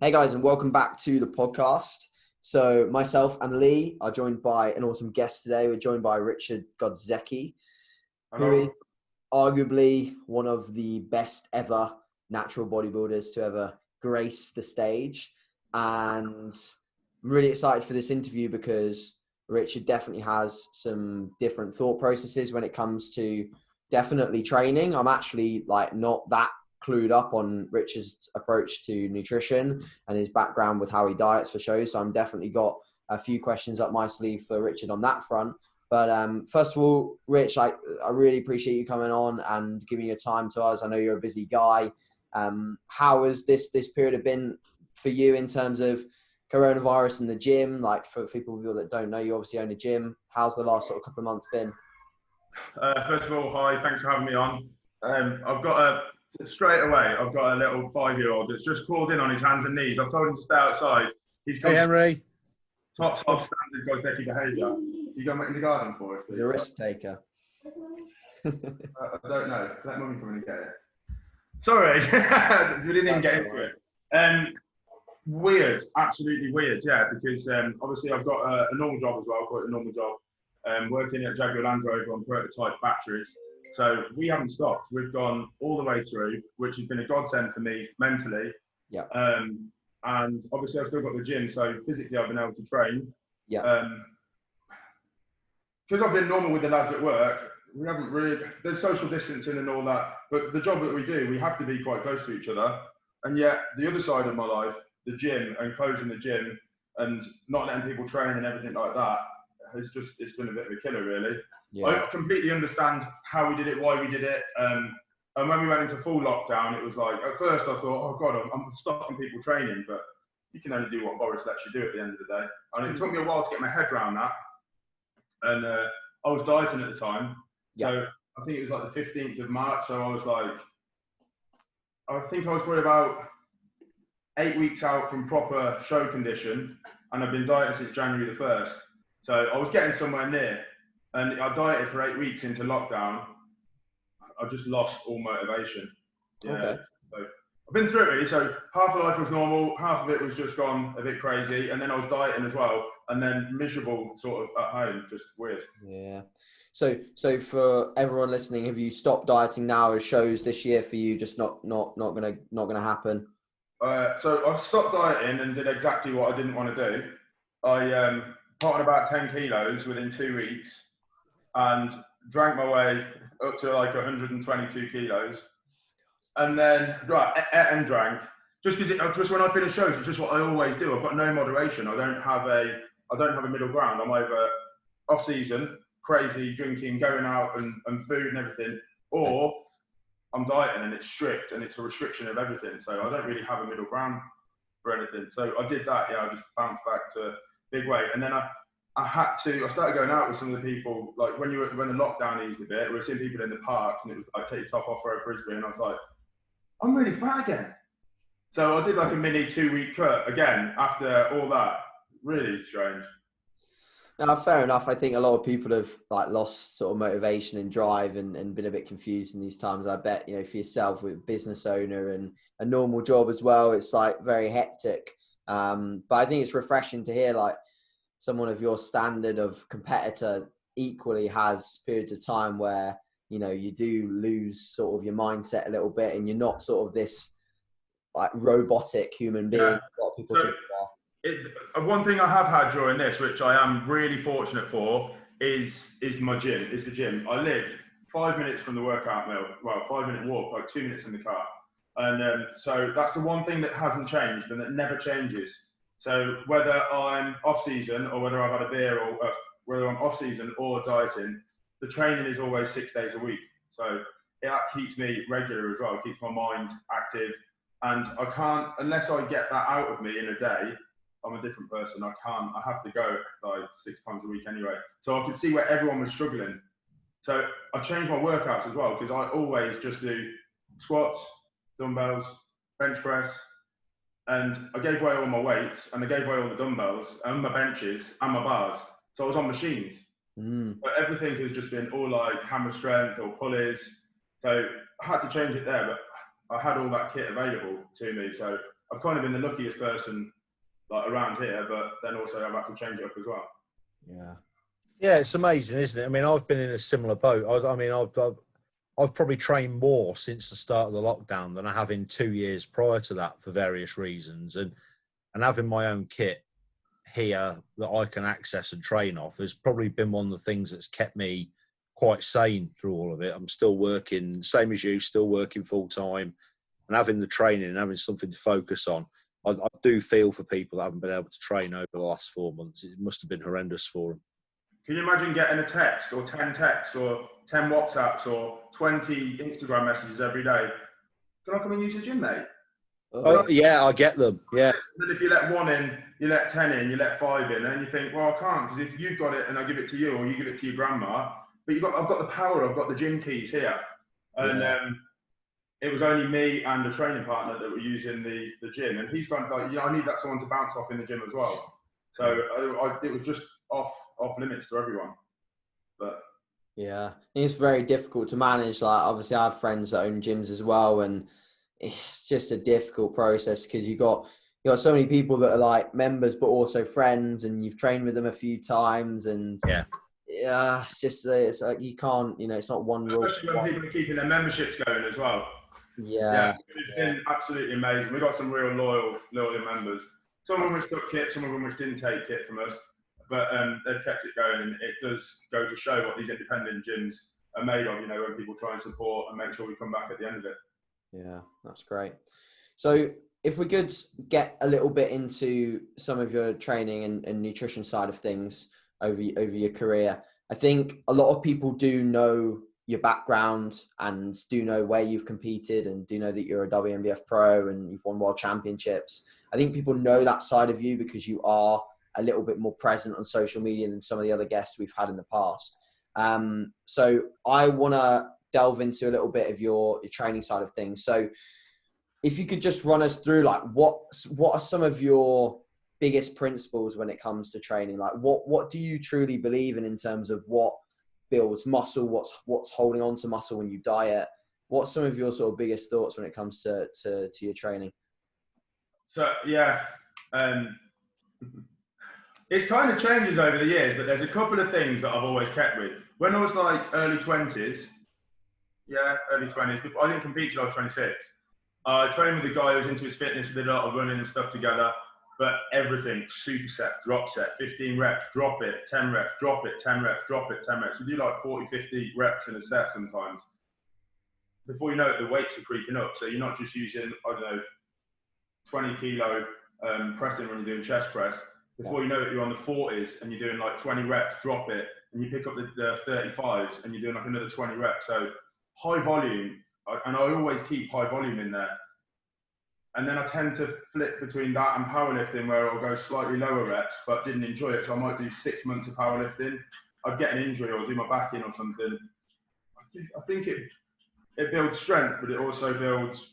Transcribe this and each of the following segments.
Hey guys, and welcome back to the podcast. So myself and Lee are joined by an awesome guest today. We're joined by Richard Gozdecki, who is arguably one of the best ever natural bodybuilders to ever grace the stage. And I'm really excited for this interview because Richard definitely has some different thought processes when it comes to definitely training. I'm actually not that clued up on Richard's approach to nutrition and his background with how he diets for shows. So I'm definitely got a few questions up my sleeve for Richard on that front. But first of all, Rich, I really appreciate you coming on and giving your time to us. I know you're a busy guy. How has this period have been for you in terms of coronavirus in the gym? Like for people that don't know, you obviously own a gym. How's the last sort of couple of months been? First of all, hi, thanks for having me on. Straight away, I've got a little 5-year-old that's just crawled in on his hands and knees. I've told him to stay outside. He's got Henry. top standard Gozdecki behaviour. You going in the garden for us, please? He's a risk taker. I don't know. Let mummy come in and get it. Sorry, we didn't even get into it. Weird, absolutely weird, yeah, because obviously I've got a normal job as well, quite a normal job, working at Jaguar Land Rover on prototype batteries. So we haven't stopped. We've gone all the way through, which has been a godsend for me mentally. Yeah. And obviously I've still got the gym, so physically I've been able to train. Yeah. Because I've been normal with the lads at work, we haven't really, there's social distancing and all that, but the job that we do, we have to be quite close to each other. And yet the other side of my life, the gym and closing the gym and not letting people train and everything like that, it's been a bit of a killer, really. Yeah. I completely understand how we did it, why we did it. And when we went into full lockdown, it was like, at first I thought, oh God, I'm stopping people training, but you can only do what Boris lets you do at the end of the day. And it took me a while to get my head around that. And I was dieting at the time. Yeah. So I think it was like the 15th of March. So I was like, I think I was probably about 8 weeks out from proper show condition. And I've been dieting since January the 1st. So I was getting somewhere near. And I dieted for 8 weeks into lockdown. I just lost all motivation. Yeah. Okay. So I've been through it really. So half of life was normal, half of it was just gone a bit crazy. And then I was dieting as well. And then miserable sort of at home, just weird. Yeah. So for everyone listening, have you stopped dieting now as shows this year for you just not gonna happen? So I've stopped dieting and did exactly what I didn't want to do. I put on about 10 kilos within 2 weeks. And drank my way up to like 122 kilos. And then ate and drank. Just when I finish shows, it's just what I always do. I've got no moderation. I don't have a middle ground. I'm either off season, crazy, drinking, going out and food and everything, or I'm dieting and it's strict and it's a restriction of everything. So I don't really have a middle ground for anything. So I did that, yeah, I just bounced back to big weight. And then I started going out with some of the people, like when the lockdown eased a bit, we were seeing people in the parks and it was like, take your top off, throw a frisbee. And I was like, I'm really fat again. So I did like a mini 2-week cut again after all that. Really strange. No, fair enough. I think a lot of people have lost sort of motivation and drive and been a bit confused in these times. I bet, for yourself with a business owner and a normal job as well, it's very hectic. But I think it's refreshing to hear someone of your standard of competitor equally has periods of time where, you do lose sort of your mindset a little bit and you're not sort of this robotic human being. Yeah. A lot of people think about. One thing I have had during this, which I am really fortunate for, is my gym, is the gym. I live 5 minutes from the workout mill, 5-minute walk, 2 minutes in the car. And so that's the one thing that hasn't changed and that never changes. So whether I'm off season or whether I've had a beer or whether I'm off season or dieting, the training is always 6 days a week. So that keeps me regular as well, keeps my mind active. And I can't, unless I get that out of me in a day, I'm a different person. I have to go 6 times a week anyway. So I could see where everyone was struggling. So I changed my workouts as well because I always just do squats, dumbbells, bench press, and I gave away all my weights and I gave away all the dumbbells and my benches and my bars. So I was on machines. But everything has just been all hammer strength or pulleys. So I had to change it there, but I had all that kit available to me. So I've kind of been the luckiest person like around here, but then also I've had to change it up as well. Yeah. Yeah, it's amazing, isn't it? I mean, I've been in a similar boat. I mean, I've probably trained more since the start of the lockdown than I have in 2 years prior to that for various reasons. And having my own kit here that I can access and train off has probably been one of the things that's kept me quite sane through all of it. I'm still working, same as you, still working full time, and having the training and having something to focus on. I do feel for people that haven't been able to train over the last 4 months. It must have been horrendous for them. Can you imagine getting a text or 10 texts or 10 WhatsApps or 20 Instagram messages every day? Can I come and use the gym, mate? Yeah, I get them. Yeah. Then if you let 1 in, you let 10 in, you let 5 in, and you think, well, I can't, because if you've got it and I give it to you, or you give it to your grandma, but I've got the power, I've got the gym keys here. And it was only me and a training partner that were using the gym, and he's gone like, I need that someone to bounce off in the gym as well. So it was just off limits to everyone. But yeah, it's very difficult to manage. Like, obviously I have friends that own gyms as well, and it's just a difficult process because you got so many people that are like members but also friends, and you've trained with them a few times, and it's just it's like you can't, it's not one rule. Especially when people are keeping their memberships going as well. It's been absolutely amazing. We've got some real loyal members. Some of them which took kit, some of them which didn't take kit from us, but they've kept it going, and it does go to show what these independent gyms are made of, when people try and support and make sure we come back at the end of it. Yeah, that's great. So if we could get a little bit into some of your training and nutrition side of things over your career. I think a lot of people do know your background and do know where you've competed and do know that you're a WNBF pro and you've won world championships. I think people know that side of you because you are a little bit more present on social media than some of the other guests we've had in the past. So I want to delve into a little bit of your training side of things. So if you could just run us through, like, what are some of your biggest principles when it comes to training? Like, what do you truly believe in terms of what builds muscle, what's holding on to muscle when you diet? What's some of your sort of biggest thoughts when it comes to your training? So it's kind of changes over the years, but there's a couple of things that I've always kept with. When I was like early 20s, I didn't compete till I was 26. I trained with a guy who was into his fitness. We did a lot of running and stuff together, but everything, superset, drop set, 15 reps, drop it, 10 reps, drop it, 10 reps, drop it, 10 reps. We do like 40, 50 reps in a set sometimes. Before you know it, the weights are creeping up. So you're not just using, 20 kilo pressing when you're doing chest press. Before you know it, you're on the 40s and you're doing like 20 reps, drop it, and you pick up the 35s and you're doing like another 20 reps. So high volume, and I always keep high volume in there. And then I tend to flip between that and powerlifting, where I'll go slightly lower reps, but didn't enjoy it. So I might do 6 months of powerlifting. I'd get an injury or do my back in or something. I think it builds strength, but it also builds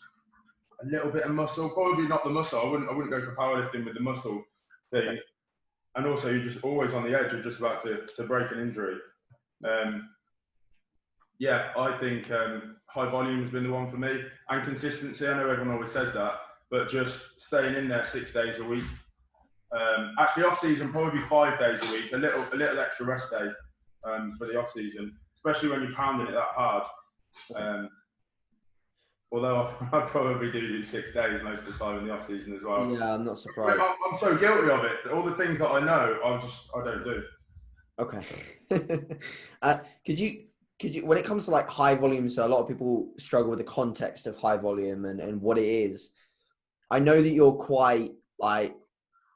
a little bit of muscle. Probably not the muscle. I wouldn't go for powerlifting with the muscle thing. And also, you're just always on the edge of just about to break an injury. I think high volume has been the one for me, and consistency. I know everyone always says that, but just staying in there 6 days a week. Actually, off season probably 5 days a week. A little extra rest day for the off season, especially when you're pounding it that hard. Although I probably do 6 days most of the time in the off season as well. Yeah, I'm not surprised. I'm so guilty of it. All the things that I know, I don't do. Okay. Could you, when it comes to like high volume, so a lot of people struggle with the context of high volume and what it is. I know that you're quite like,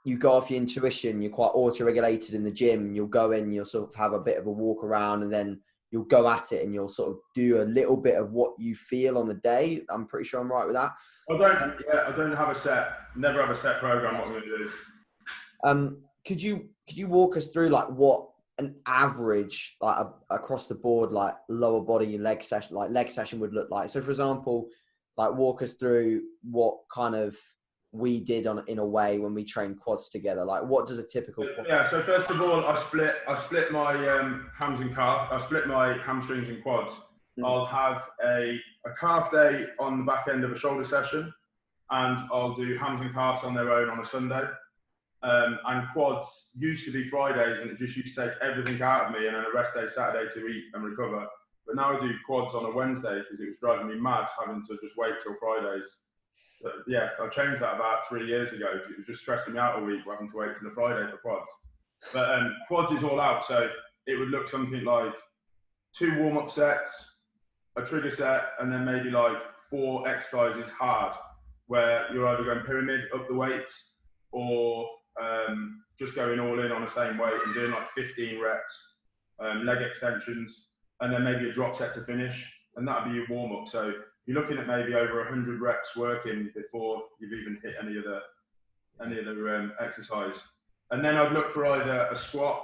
you go off your intuition, you're quite auto-regulated in the gym. You'll go in, you'll sort of have a bit of a walk around, and then you'll go at it and you'll sort of do a little bit of what you feel on the day. I'm pretty sure I'm right with that. I don't have a set, never have a set program what I'm going to do. Could you walk us through like what an average, like across the board, like lower body leg session would look like? So for example, like walk us through what kind of we did in a way when we train quads together. Like, what does a typical So first of all, I split my hams and calf. I split my hamstrings and quads. I'll have a calf day on the back end of a shoulder session, and I'll do hams and calves on their own on a Sunday. And quads used to be Fridays, and it just used to take everything out of me, and then a rest day Saturday to eat and recover. But now I do quads on a Wednesday because it was driving me mad having to just wait till Fridays. But yeah, I changed that about 3 years ago because it was just stressing me out a week having to wait till the Friday for quads. But quads is all out, so it would look something like 2 warm-up sets, a trigger set, and then maybe like 4 exercises hard, where you're either going pyramid up the weights or just going all in on the same weight and doing like 15 reps, leg extensions, and then maybe a drop set to finish, and that'd be your warm-up. So you're looking at maybe over 100 reps working before you've even hit any other exercise. And then I'd look for either a squat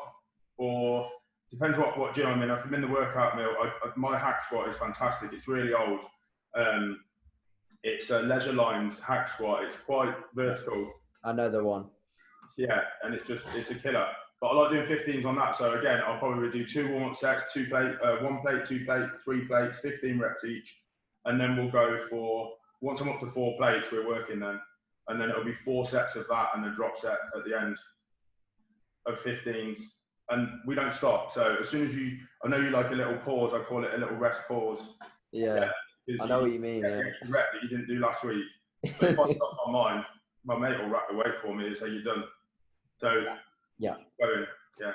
or, depends what gym I'm in. If I'm in the workout mill, my hack squat is fantastic. It's really old. It's a Leisure Lines hack squat. It's quite vertical. I know the one. Yeah, and it's a killer. But I like doing 15s on that. So again, I'll probably do 2 warm-up sets, 1 plate, 2 plate, 3 plates, 15 reps each. And then we'll go for, once I'm up to 4 plates, we're working then. And then it'll be 4 sets of that and a drop set at the end of 15s. And we don't stop. So as soon as I know you like a little pause, I call it a little rest pause. Yeah, I know what you mean. Yeah. Extra rep that you didn't do last week. But if I stop on mine, my mate will rack the weight for me and say you're done. So yeah, going, yeah,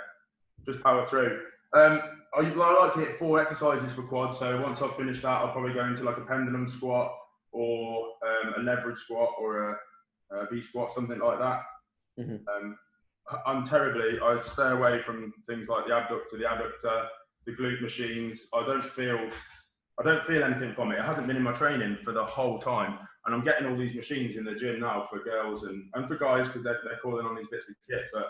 just power through. I like to hit 4 exercises for quad. So once I've finished that, I'll probably go into like a pendulum squat or a leverage squat or a V squat, something like that. Mm-hmm. I stay away from things like the abductor, the adductor, the glute machines. I don't feel anything from it. It hasn't been in my training for the whole time. And I'm getting all these machines in the gym now for girls and for guys because they're calling on these bits of kit. But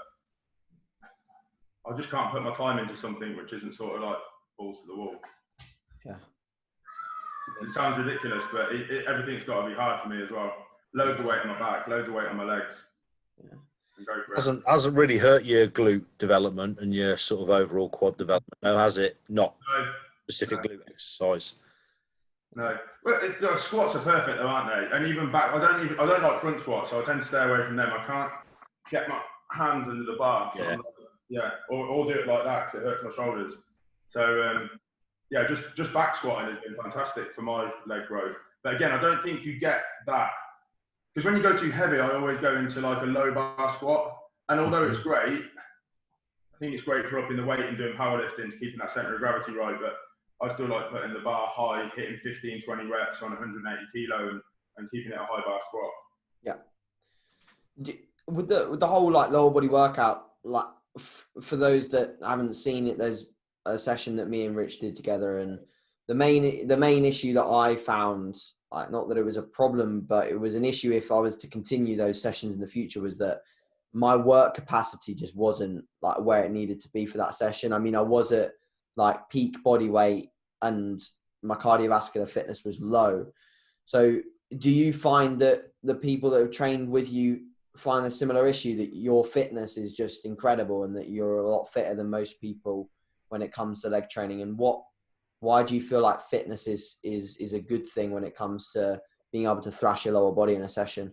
I just can't put my time into something which isn't sort of like balls to the wall. Yeah. It sounds ridiculous, but everything's got to be hard for me as well. Loads of weight on my back, loads of weight on my legs. Yeah. And go for it. Hasn't really hurt your glute development and your sort of overall quad development, no, has it? Not specific glute exercise. No. Well, squats are perfect though, aren't they? And even back, I don't like front squats, so I tend to stay away from them. I can't get my hands under the bar. Yeah. Or do it like that because it hurts my shoulders. So yeah, just back squatting has been fantastic for my leg growth. But again, I don't think you get that. Because when you go too heavy, I always go into like a low bar squat. And although it's great, I think it's great for upping the weight and doing powerlifting to keeping that center of gravity right. But I still like putting the bar high, hitting 15, 20 reps on 180 kilo and keeping it a high bar squat. Yeah. With the whole like lower body workout, like for those that haven't seen it, there's a session that me and Rich did together, and the main issue that I found, like, not that it was a problem, but it was an issue if I was to continue those sessions in the future, was that my work capacity just wasn't like where it needed to be for that session. I mean, I was at like peak body weight and my cardiovascular fitness was low. So do you find that the people that have trained with you find a similar issue, that your fitness is just incredible and that you're a lot fitter than most people when it comes to leg training? And why do you feel like fitness is a good thing when it comes to being able to thrash your lower body in a session?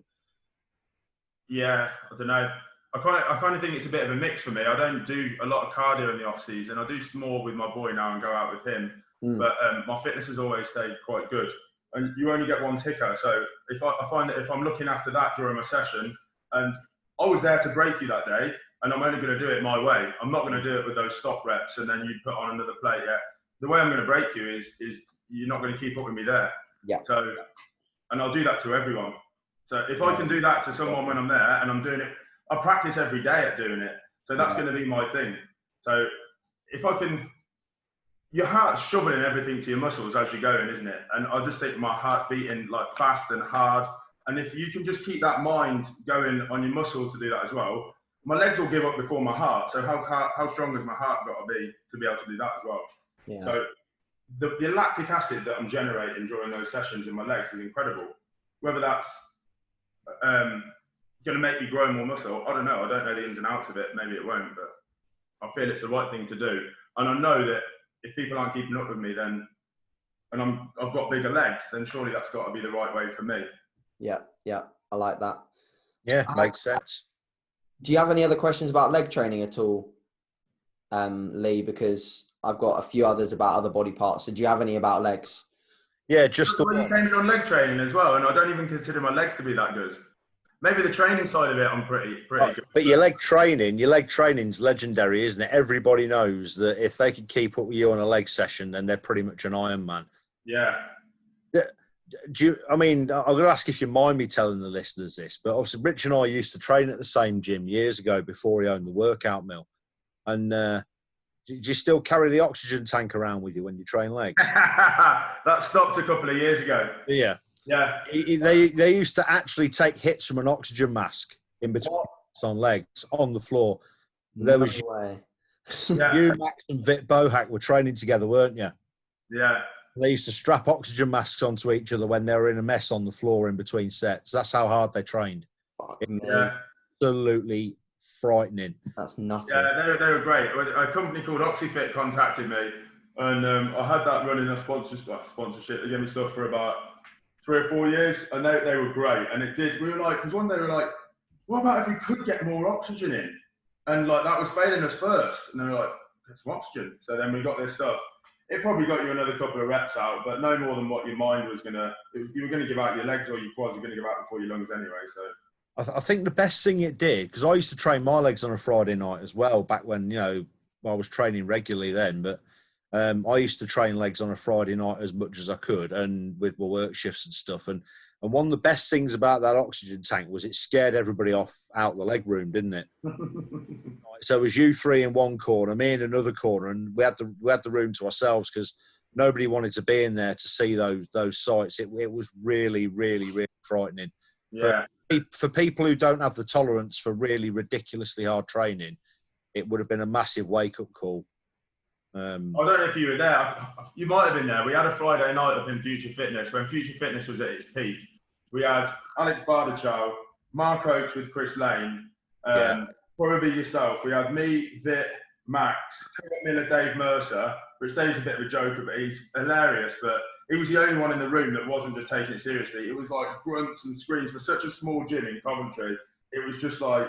Yeah, I don't know. I kind of think it's a bit of a mix for me. I don't do a lot of cardio in the off season. I do more with my boy now and go out with him. But my fitness has always stayed quite good. And you only get one ticker. So I find that if I'm looking after that during my session, and I was there to break you that day, and I'm only going to do it my way. I'm not going to do it with those stop reps and then you put on another plate. Yeah. The way I'm going to break you is you're not going to keep up with me there. Yeah. So, and I'll do that to everyone. So if I can do that to someone when I'm there and I'm doing it, I practice every day at doing it. So that's going to be my thing. So if I can, your heart's shoveling everything to your muscles as you're going, isn't it? And I just think my heart's beating like fast and hard. And if you can just keep that mind going on your muscles to do that as well, my legs will give up before my heart. So how strong has my heart got to be able to do that as well? Yeah. So the lactic acid that I'm generating during those sessions in my legs is incredible. Whether that's going to make me grow more muscle, I don't know. I don't know the ins and outs of it. Maybe it won't, but I feel it's the right thing to do. And I know that if people aren't keeping up with me, then, and I've got bigger legs, then surely that's got to be the right way for me. Yeah. Yeah, I like that. Yeah, makes sense. Do you have any other questions about leg training at all, Lee? Because I've got a few others about other body parts. So do you have any about legs? Yeah, just the Well, you one. came in on leg training as well, and I don't even consider my legs to be that good. Maybe the training side of it, I'm pretty good. But your leg training's legendary, isn't it? Everybody knows that if they can keep up with you on a leg session, then they're pretty much an Iron Man. Yeah. I'm going to ask if you mind me telling the listeners this, but obviously Rich and I used to train at the same gym years ago before he owned the workout mill. And do you still carry the oxygen tank around with you when you train legs? That stopped a couple of years ago. Yeah. Yeah. They used to actually take hits from an oxygen mask in between on legs on the floor. There was you, Max, and Vit Bohack were training together, weren't you? Yeah. They used to strap oxygen masks onto each other when they were in a mess on the floor in between sets. That's how hard they trained. Yeah. Absolutely frightening. That's nutty. Yeah, they were great. A company called Oxyfit contacted me, and I had that running a sponsorship. They gave me stuff for about 3 or 4 years, and they were great. And it did. We were like, because one day we were like, what about if we could get more oxygen in? And like that was failing us first. And they were like, get some oxygen. So then we got this stuff. It probably got you another couple of reps out, but no more than what your mind was gonna. You were gonna give out your legs or your quads. You're gonna give out before your lungs anyway. So I think the best thing it did, because I used to train my legs on a Friday night as well, back when I was training regularly then. But I used to train legs on a Friday night as much as I could, and with my work shifts and stuff. And one of the best things about that oxygen tank was it scared everybody off out the leg room, didn't it? So it was you three in one corner, me in another corner, and we had the room to ourselves because nobody wanted to be in there to see those sights. It was really, really, really frightening. yeah. For people who don't have the tolerance for really ridiculously hard training, it would have been a massive wake-up call. I don't know if you were there. You might have been there. We had a Friday night up in Future Fitness when Future Fitness was at its peak. We had Alex Bardachow, Mark Oakes with Chris Lane, probably yourself. We had me, Vit, Max, Kurt Miller, Dave Mercer, which Dave's a bit of a joker, but he's hilarious. But he was the only one in the room that wasn't just taking it seriously. It was like grunts and screams for such a small gym in Coventry. It was just like,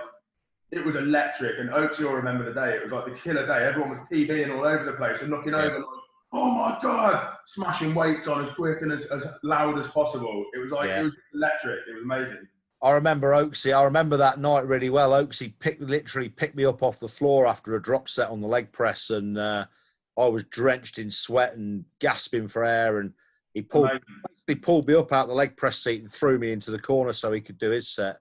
it was electric. And Oaks, you'll remember the day. It was like the killer day. Everyone was PBing all over the place and looking over like, oh my God, smashing weights on as quick and as loud as possible. It was like, it was electric. It was amazing. I remember Oaksy. I remember that night really well. Oaksy literally picked me up off the floor after a drop set on the leg press, and I was drenched in sweat and gasping for air. And he pulled me up out the leg press seat and threw me into the corner so he could do his set.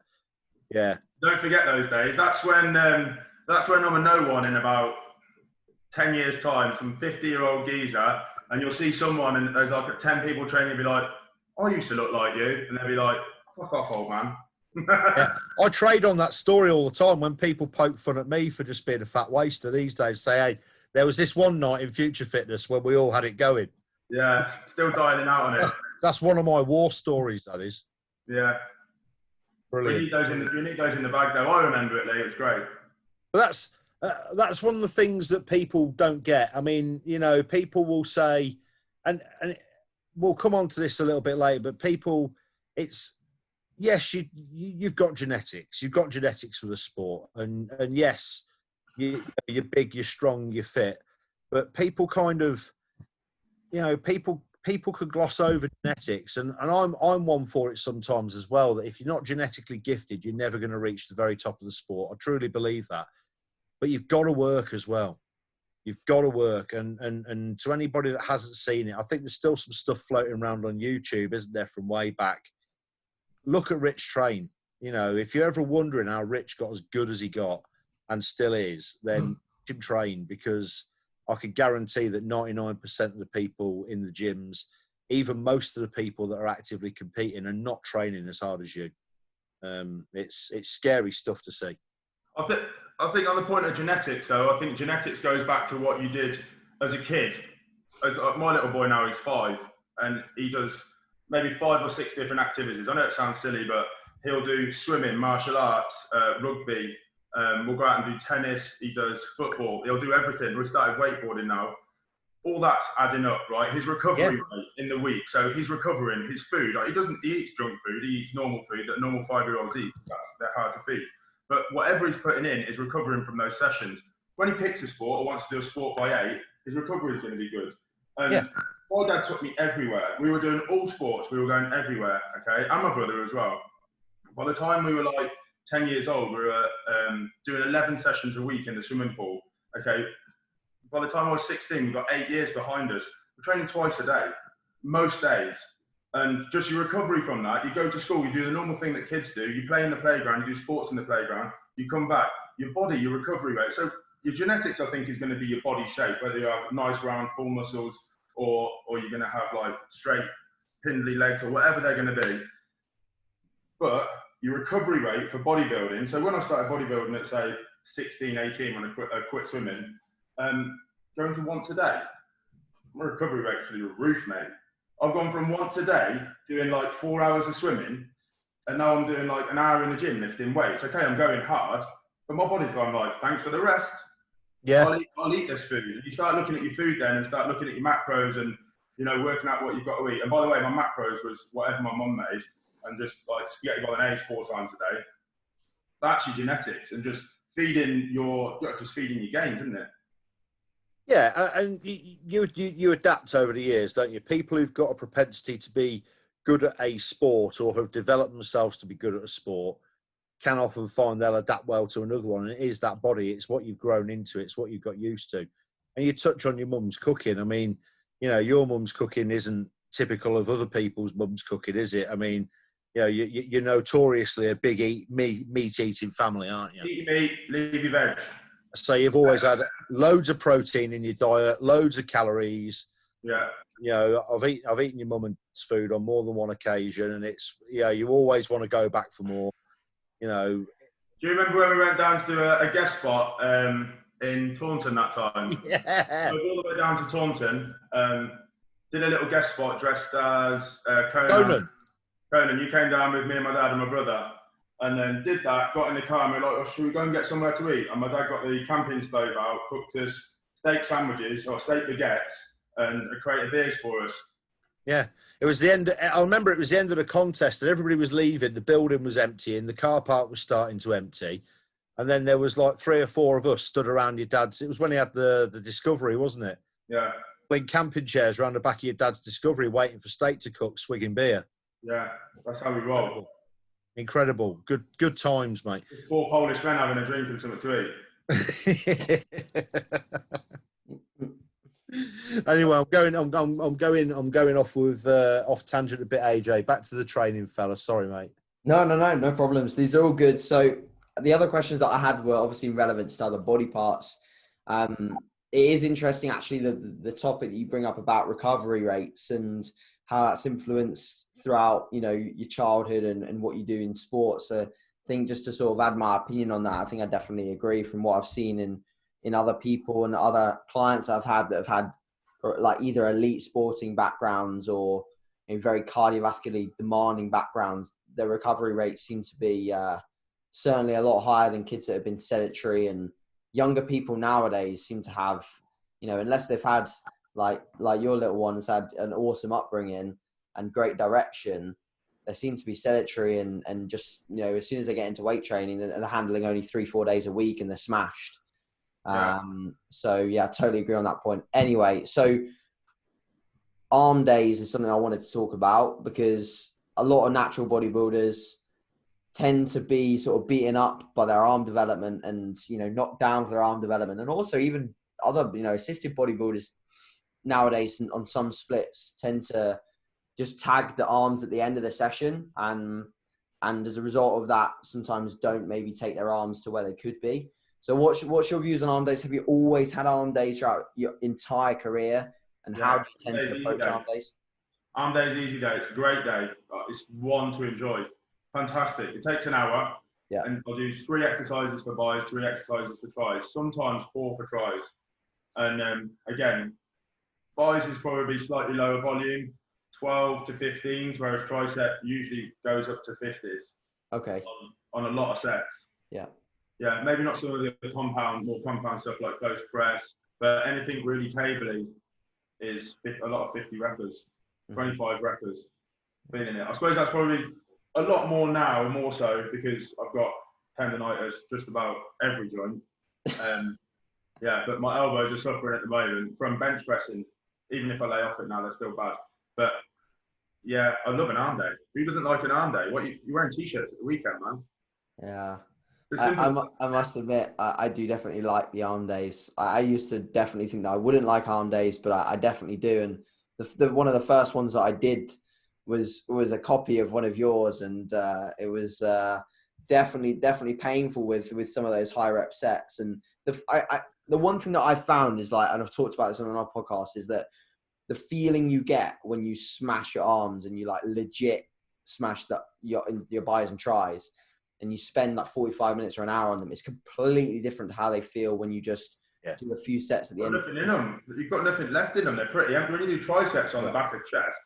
Yeah. Don't forget those days. That's when I'm a no one in about 10 years' time, some 50-year-old geezer, and you'll see someone and there's like 10 people training and be like, I used to look like you, and they'll be like, fuck off, old man. I trade on that story all the time when people poke fun at me for just being a fat waster these days. Say, hey, there was this one night in Future Fitness when we all had it going. Yeah, still dialing out on it. That's one of my war stories, that is. Yeah. Brilliant. You need those in the bag, though. I remember it, Lee. It was great. But that's one of the things that people don't get. I mean, people will say, and we'll come on to this a little bit later, but people, yes, you've got genetics. You've got genetics for the sport. And yes, you're big, you're strong, you're fit. But people kind of, people could gloss over genetics. And I'm one for it sometimes as well, that if you're not genetically gifted, you're never going to reach the very top of the sport. I truly believe that. But you've got to work as well. You've got to work. And to anybody that hasn't seen it, I think there's still some stuff floating around on YouTube, isn't there, from way back. Look at Rich train. If you're ever wondering how Rich got as good as he got and still is, then him train, because I can guarantee that 99% of the people in the gyms, even most of the people that are actively competing, are not training as hard as you. It's scary stuff to see. I think on the point of genetics, though, I think genetics goes back to what you did as a kid. My little boy now, he's 5, and he does maybe 5 or 6 different activities. I know it sounds silly, but he'll do swimming, martial arts, rugby. We'll go out and do tennis. He does football. He'll do everything. We started wakeboarding now. all that's adding up, right? His recovery Yeah. rate in the week. So he's recovering his food. Like, he eats junk food. He eats normal food that normal 5-year-olds eat. They're hard to feed. But whatever he's putting in is recovering from those sessions. When he picks a sport or wants to do a sport by 8, his recovery is going to be good. And my dad took me everywhere. We were doing all sports. We were going everywhere, okay? And my brother as well. By the time we were like 10 years old, we were doing 11 sessions a week in the swimming pool, okay? By the time I was 16, we've got 8 years behind us. We're training twice a day, most days. And just your recovery from that, you go to school, you do the normal thing that kids do. You play in the playground, you do sports in the playground, you come back. Your body, your recovery rate. So your genetics, I think, is going to be your body shape, whether you have nice, round, full muscles or you're going to have like straight, spindly legs or whatever they're going to be. But your recovery rate for bodybuilding, so when I started bodybuilding at, say, 16, 18, when I quit swimming, going to once a day, my recovery rate's through the roof, mate. I've gone from once a day doing like 4 hours of swimming, and now I'm doing like an hour in the gym lifting weights. Okay, I'm going hard, but my body's gone like, thanks for the rest. Yeah. I'll eat this food. You start looking at your food then and start looking at your macros and, you know, working out what you've got to eat. And by the way, my macros was whatever my mum made, and just like spaghetti bolognese 4 times a day. That's your genetics, and just feeding your gains, isn't it? Yeah, and you adapt over the years, don't you? People who've got a propensity to be good at a sport or have developed themselves to be good at a sport can often find they'll adapt well to another one. And it is that body. It's what you've grown into. It's what you've got used to. And you touch on your mum's cooking. I mean, you know, your mum's cooking isn't typical of other people's mum's cooking, is it? I mean, you know, you're notoriously a big meat-eating family, aren't you? Eat your meat, leave your veg. So you've always had loads of protein in your diet, loads of calories. Yeah. You know, I've eaten your mum and dad's food on more than one occasion, and it's, you know, you always want to go back for more. You know. Do you remember when we went down to do a guest spot in Taunton that time? Yeah. So all the way down to Taunton, did a little guest spot dressed as Conan. Conan, you came down with me and my dad and my brother, and then did that, got in the car, and we were like, oh, should we go and get somewhere to eat? And my dad got the camping stove out, cooked us steak sandwiches or steak baguettes, and a crate of beers for us. Yeah, it was the end. I remember it was the end of the contest, and everybody was leaving. The building was empty, and the car park was starting to empty. And then there was like 3 or 4 of us stood around your dad's. It was when he had the Discovery, wasn't it? Yeah. In camping chairs around the back of your dad's Discovery, waiting for steak to cook, swigging beer. Yeah, that's how we roll. Incredible. Good times, mate. 4 Polish men having a drink and something to eat. Anyway, I'm going off with off tangent a bit, AJ. Back to the training, fella. Sorry, mate. No problems. These are all good. So the other questions that I had were obviously relevant to other body parts. It is interesting, actually, the topic that you bring up about recovery rates and how that's influenced throughout, you know, your childhood and what you do in sports. So I think just to sort of add my opinion on that, I think I definitely agree from what I've seen in other people and other clients I've had that have had like either elite sporting backgrounds or very cardiovascularly demanding backgrounds. Their recovery rates seem to be certainly a lot higher than kids that have been sedentary, and younger people nowadays seem to have, you know, unless they've had like your little one has had an awesome upbringing and great direction, they seem to be sedentary and just, you know, as soon as they get into weight training, they're handling only 3-4 days a week and they're smashed. Yeah. So yeah, I totally agree on that point. Anyway, so arm days is something I wanted to talk about because a lot of natural bodybuilders tend to be sort of beaten up by their arm development and, you know, knocked down for their arm development. And also even other, you know, assisted bodybuilders nowadays on some splits tend to just tag the arms at the end of the session. And as a result of that, sometimes don't maybe take their arms to where they could be. So what's your views on arm days? Have you always had arm days throughout your entire career? And how do you tend to approach arm days? Arm day is easy day. It's a great day. It's one to enjoy. Fantastic. It takes an hour. Yeah. And I'll do 3 exercises for bis, 3 exercises for tries, sometimes 4 for tries. And again, bis is probably slightly lower volume, 12 to 15s, whereas tricep usually goes up to 50s. Okay. On a lot of sets. Yeah. Yeah, maybe not some of the more compound stuff like close press, but anything really cable-y. is a lot of 50 reppers, 25 reppers, feeling it. I suppose that's probably a lot more now, more so because I've got tendonitis just about every joint. Yeah, but my elbows are suffering at the moment from bench pressing. Even if I lay off it now, they're still bad. But yeah, I love an arm day. Who doesn't like an arm day? What you're wearing t-shirts at the weekend, man? Yeah. I must admit, I do definitely like the arm days. I used to definitely think that I wouldn't like arm days, but I definitely do. And one of the first ones that I did was a copy of one of yours, and it was definitely painful with some of those high rep sets. And the one thing that I found is like, and I've talked about this on our podcast, is that the feeling you get when you smash your arms and you like legit smash your bis and tris, and you spend like 45 minutes or an hour on them, it's completely different to how they feel when you just do a few sets at the end. Nothing in them. You've got nothing left in them. They're pretty empty. When you do triceps on the back of chest,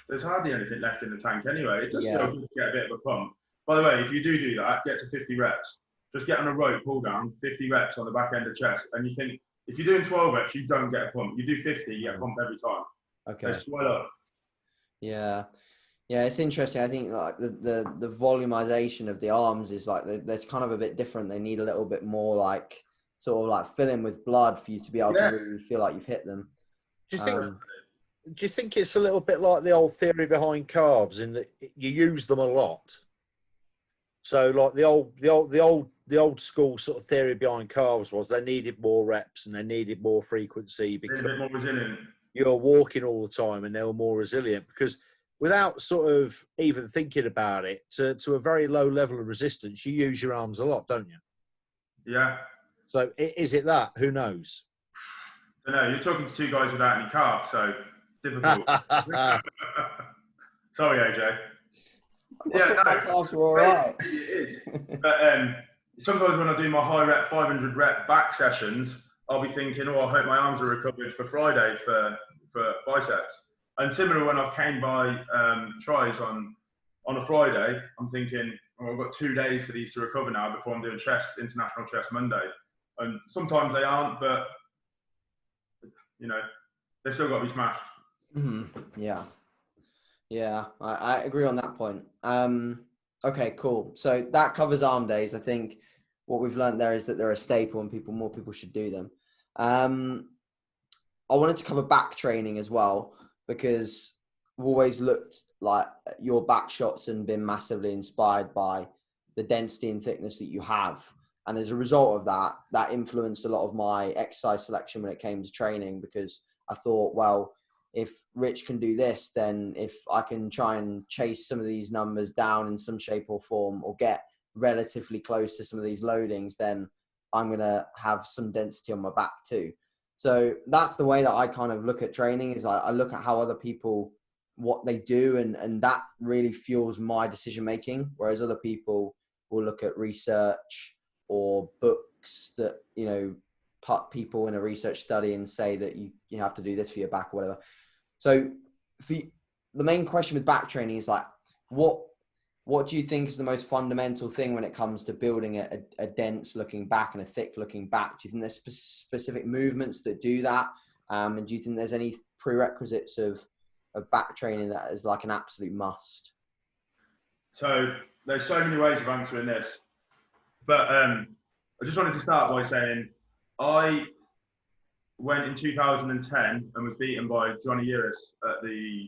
there's hardly anything left in the tank anyway. It does feel good to get a bit of a pump. By the way, if you do that, get to 50 reps. Just get on a rope, pull down, 50 reps on the back end of chest. And you think, if you're doing 12 reps, you don't get a pump. You do 50, you get a pump every time. Okay. They swell up. Yeah. Yeah, it's interesting. I think like the volumization of the arms is like they're kind of a bit different. They need a little bit more like sort of like filling with blood for you to be able to really feel like you've hit them. Do you think it's a little bit like the old theory behind calves in that you use them a lot? So like the old school sort of theory behind calves was they needed more reps and they needed more frequency because a bit more resilient. You're walking all the time and they were more resilient because without sort of even thinking about it, to a very low level of resistance, you use your arms a lot, don't you? Yeah. So is it that? Who knows? I don't know. You're talking to two guys without any calf, so difficult. Sorry, AJ. My calves were all right. It is. But sometimes when I do my high rep, 500 rep back sessions, I'll be thinking, I hope my arms are recovered for Friday for biceps. And similar when I've came by tries on a Friday, I'm thinking, I've got 2 days for these to recover now before I'm doing international chest Monday. And sometimes they aren't, but they've still got to be smashed. Mm-hmm. Yeah, I agree on that point. Okay, cool. So that covers arm days. I think what we've learned there is that they're a staple and more people should do them. I wanted to cover back training as well, because I've always looked like your back shots and been massively inspired by the density and thickness that you have. And as a result of that influenced a lot of my exercise selection when it came to training, because I thought, well, if Rich can do this, then if I can try and chase some of these numbers down in some shape or form or get relatively close to some of these loadings, then I'm going to have some density on my back too. So that's the way that I kind of look at training, is I look at how other people, what they do, and that really fuels my decision making. Whereas other people will look at research or books that, put people in a research study and say that you have to do this for your back or whatever. So the main question with back training is like, what do you think is the most fundamental thing when it comes to building a dense looking back and a thick looking back? Do you think there's specific movements that do that? And do you think there's any prerequisites of back training that is like an absolute must? So there's so many ways of answering this, but I just wanted to start by saying I went in 2010 and was beaten by Johnny Uris at the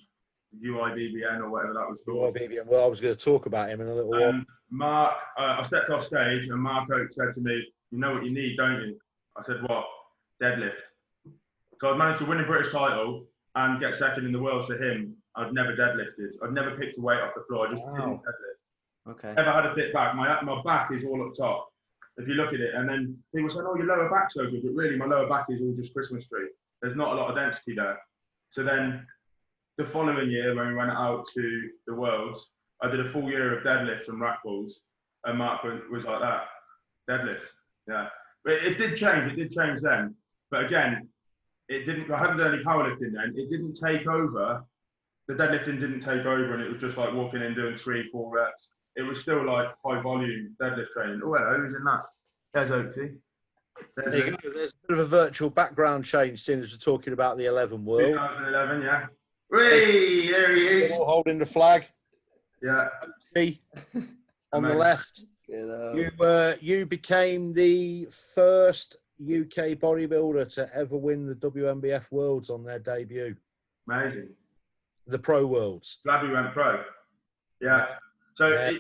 UIBBN or whatever that was called. UIBBN. Well, I was going to talk about him in a little while. Mark, I stepped off stage and Mark Oak said to me, "You know what you need, don't you?" I said, "What?" "Deadlift." So I'd managed to win a British title and get second in the world to him. I'd never deadlifted. I'd never picked a weight off the floor. I just didn't deadlift. Okay. Never had a fit back. My back is all up top, if you look at it. And then people say, "Oh, your lower back's so good," but really my lower back is all just Christmas tree. There's not a lot of density there. So then the following year, when we went out to the Worlds, I did a full year of deadlifts and rack pulls, and Mark was like that, deadlifts, yeah. But it did change. It did change then. But again, it didn't. I hadn't done any powerlifting then. It didn't take over. The deadlifting didn't take over, and it was just like walking in doing 3-4 reps. It was still like high volume deadlift training. Oh, hello, who's in that? There's Oaksy. There you go. There's a bit of a virtual background change, seeing as we're talking about the 11 world. 2011, yeah. Whee! There he is. All holding the flag. Yeah. On the left. You became the first UK bodybuilder to ever win the WMBF Worlds on their debut. Amazing. The Pro Worlds. Glad we went pro. Yeah. So I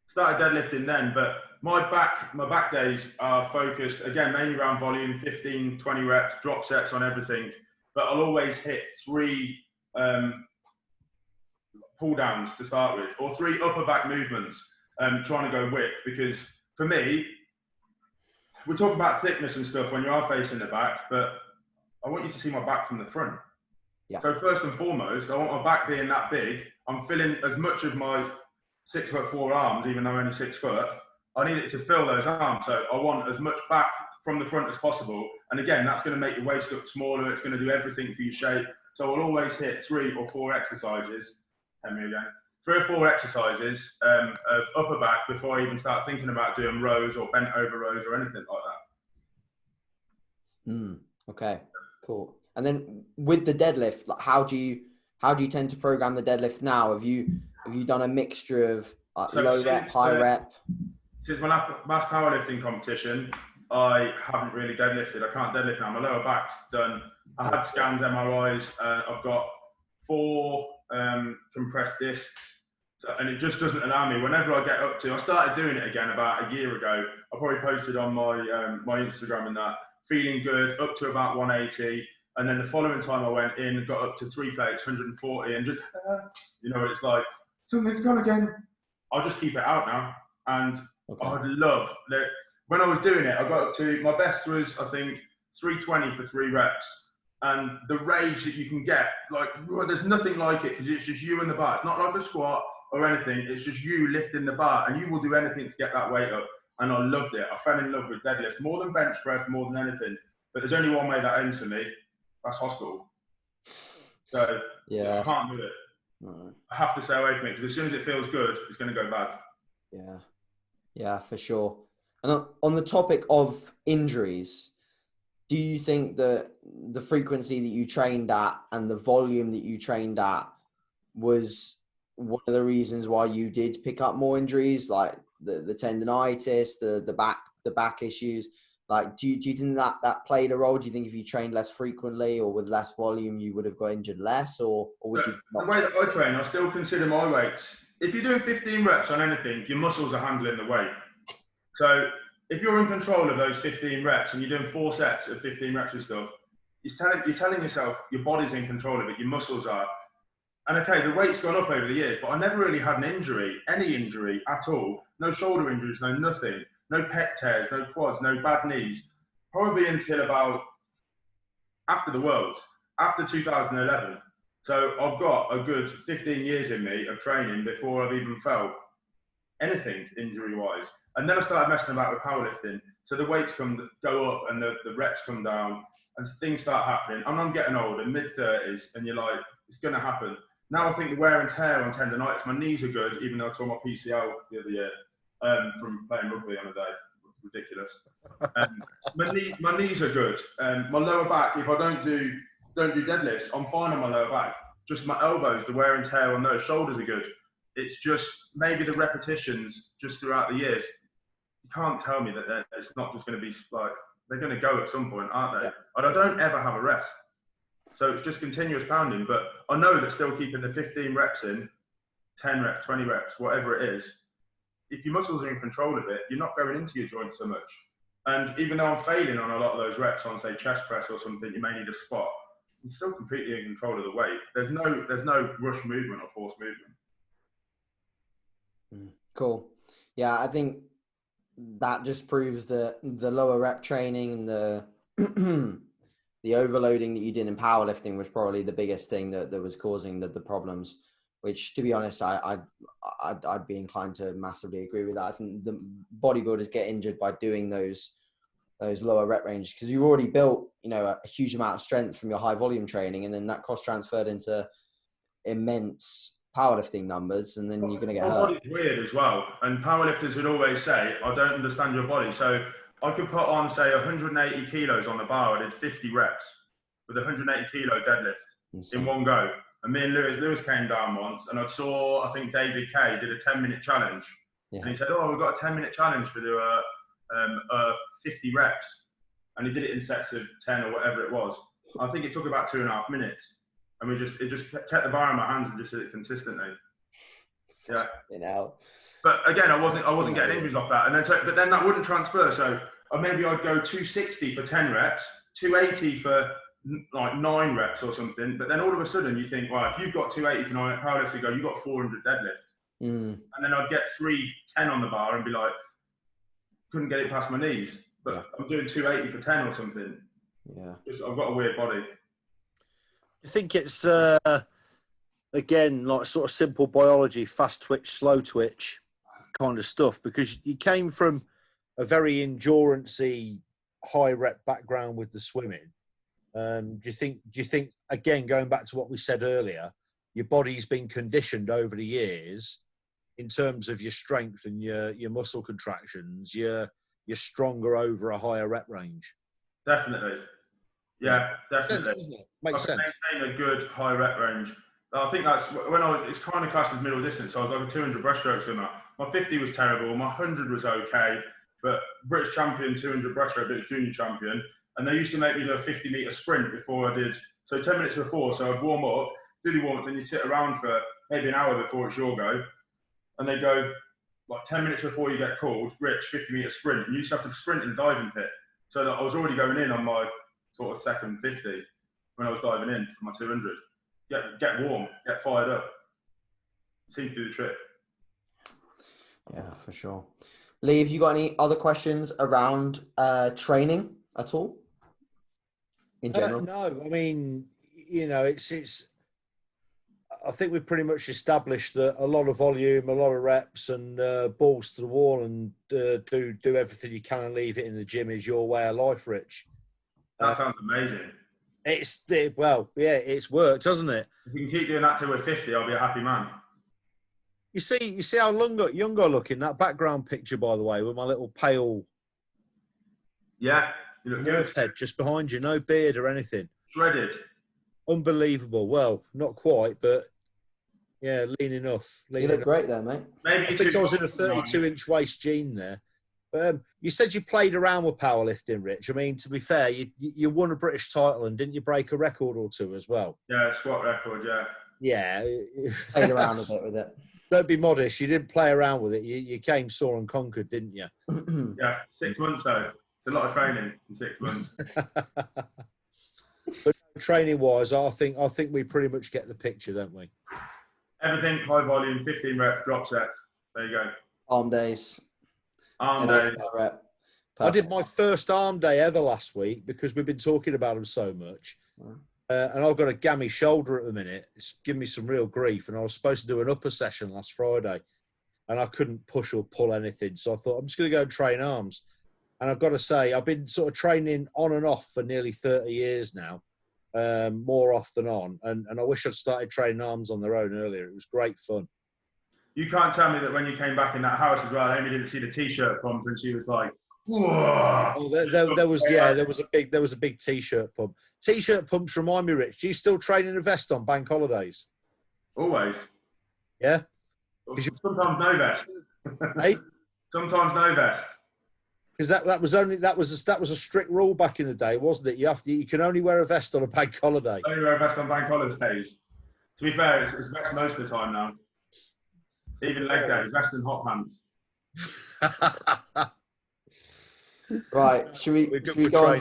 started deadlifting then, but my back days are focused again mainly around volume, 15, 20 reps, drop sets on everything. But I'll always hit 3 pull downs to start with, or 3 upper back movements, trying to go width, because for me, we talk about thickness and stuff when you are facing the back, but I want you to see my back from the front. Yeah. So first and foremost, I want my back being that big. I'm filling as much of my 6'4" arms, even though I'm only 6 foot. I need it to fill those arms. So I want as much back from the front as possible. And again, that's going to make your waist look smaller. It's going to do everything for your shape. So I'll always hit 3 or 4 exercises. 3 or 4 exercises of upper back before I even start thinking about doing rows or bent over rows or anything like that. Okay, cool. And then with the deadlift, like how do you tend to program the deadlift now? Have you done a mixture of low rep, high rep? Since my last powerlifting competition, I haven't really deadlifted. I can't deadlift now. My lower back's done. I had scans, MRIs. I've got 4 compressed discs, and it just doesn't allow me. Whenever I get up to, I started doing it again about a year ago. I probably posted on my my Instagram and that, feeling good up to about 180, and then the following time I went in and got up to 3 plates, 140, and just it's like something's gone again. I'll just keep it out now, and I'd love that. When I was doing it, I got up to, my best was I think 320 for 3 reps. And the rage that you can get, like, there's nothing like it, because it's just you and the bar. It's not like a squat or anything. It's just you lifting the bar, and you will do anything to get that weight up. And I loved it. I fell in love with deadlifts more than bench press, more than anything. But there's only one way that ends for me. That's hospital. So I can't do it. No. I have to stay away from it, because as soon as it feels good, it's going to go bad. Yeah, for sure. And on the topic of injuries, do you think that the frequency that you trained at and the volume that you trained at was one of the reasons why you did pick up more injuries, like the tendonitis, the back issues? Like, do you think that played a role? Do you think if you trained less frequently or with less volume, you would have got injured less, or would you? The way that I train, I still consider my weights. If you're doing 15 reps on anything, your muscles are handling the weight. So if you're in control of those 15 reps and you're doing 4 sets of 15 reps of stuff, you're telling yourself your body's in control of it, your muscles are. And okay, the weight's gone up over the years, but I never really had any injury at all. No shoulder injuries, no nothing. No pec tears, no quads, no bad knees. Probably until about after the Worlds, after 2011. So I've got a good 15 years in me of training before I've even felt anything injury-wise. And then I started messing about with powerlifting. So the weights go up and the reps come down and things start happening. And I'm getting older, mid-30s, and you're like, it's going to happen. Now I think the wear and tear on tendonitis, my knees are good, even though I tore my PCL the other year from playing rugby on a day. Ridiculous. My knees are good. My lower back, if I don't do deadlifts, I'm fine on my lower back. Just my elbows, the wear and tear on those, shoulders are good. It's just maybe the repetitions just throughout the years. You can't tell me that it's not just going to be like, they're going to go at some point, aren't they? Yeah. And I don't ever have a rest. So it's just continuous pounding. But I know that still keeping the 15 reps in, 10 reps, 20 reps, whatever it is, if your muscles are in control of it, you're not going into your joints so much. And even though I'm failing on a lot of those reps on, say, chest press or something, you may need a spot, you're still completely in control of the weight. There's no rush movement or forced movement. Cool. Yeah, I think that just proves that the lower rep training and the overloading that you did in powerlifting was probably the biggest thing that was causing the problems, which, to be honest, I'd be inclined to massively agree with that. I think the bodybuilders get injured by doing those lower rep ranges, because you've already built, a huge amount of strength from your high volume training, and then that cross transferred into immense powerlifting numbers, and then you're going to get hurt. My body's weird as well, and powerlifters would always say, I don't understand your body. So I could put on, say, 180 kilos on the bar. I did 50 reps with a 180 kilo deadlift in one go. And me and Lewis came down once, and I think David Kay did a 10-minute challenge. Yeah. And he said, "Oh, we've got a 10-minute challenge for the 50 reps." And he did it in sets of 10 or whatever it was. I think it took about 2.5 minutes. And it just kept the bar in my hands and just did it consistently. Yeah. But again, I wasn't getting injuries off that. And then but then that wouldn't transfer. So maybe I'd go 260 for 10 reps, 280 for like 9 reps or something. But then all of a sudden you think, well, if you've got 280 for 9 powerlifting, you've got 400 deadlift. And then I'd get 310 on the bar and be like, couldn't get it past my knees. But I'm doing 280 for 10 or something. Yeah. I've got a weird body. I think it's, again, like sort of simple biology, fast twitch, slow twitch kind of stuff, because you came from a very endurance-y, high rep background with the swimming. Do you think, again, going back to what we said earlier, your body's been conditioned over the years in terms of your strength and your muscle contractions, you're stronger over a higher rep range? Definitely. Yeah, definitely. Makes sense, doesn't it? Makes sense. Maintain a good high rep range. I think that's when it's kind of classed as middle distance. So I was like a 200 breaststroke swimmer. My 50 was terrible. My 100 was okay, but British champion 200 breaststroke, British junior champion. And they used to make me do a 50-meter sprint before I did. So 10 minutes before, so I'd warm up, do the warm-ups, and you sit around for maybe an hour before it's your go. And they go, like 10 minutes before you get called, Rich, 50-meter sprint. And you used to have to sprint in the diving pit. So that I was already going in on my sort of second 50 when I was diving in for my 200. Get warm, get fired up. Seems to do the trick. Yeah, for sure. Lee, have you got any other questions around training at all? In general? No, I mean, it's. I think we've pretty much established that a lot of volume, a lot of reps, and balls to the wall, and do everything you can and leave it in the gym is your way of life, Rich. That sounds amazing. It's worked, doesn't it? If you can keep doing that till we're 50, I'll be a happy man. You see how young I look in that background picture, by the way, with my little pale. Yeah, you look good. Head just behind you, no beard or anything. Shredded. Unbelievable. Well, not quite, but yeah, lean enough. You look great there, mate. Maybe I think I was in a 32-inch waist jean there. You said you played around with powerlifting, Rich. I mean, to be fair, you won a British title, and didn't you break a record or two as well? Yeah, squat record, yeah. Yeah. Played around a bit with it. Don't be modest. You didn't play around with it. You came, saw and conquered, didn't you? Yeah, 6 months though. It's a lot of training in 6 months. But training-wise, I think we pretty much get the picture, don't we? Everything high volume, 15 reps, drop sets. There you go. Arm days. Arm days. I did my first arm day ever last week because we've been talking about them so much. And I've got a gammy shoulder at the minute. It's giving me some real grief. And I was supposed to do an upper session last Friday, and I couldn't push or pull anything. So I thought, I'm just going to go and train arms. And I've got to say, I've been sort of training on and off for nearly 30 years now, more off than on. And I wish I'd started training arms on their own earlier. It was great fun. You can't tell me that when you came back in that house as well, Amy didn't see the t-shirt pump and she was like, whoa. Oh, there was a big t-shirt pump. T-shirt pumps remind me, Rich, do you still train in a vest on bank holidays? Always. Yeah? Sometimes no vest. Hey? Sometimes no vest. Because that was a strict rule back in the day, wasn't it? You can only wear a vest on a bank holiday. Only wear a vest on bank holidays. To be fair, it's vest most of the time now. Even leg day, vest and hot pants. Right, should we go on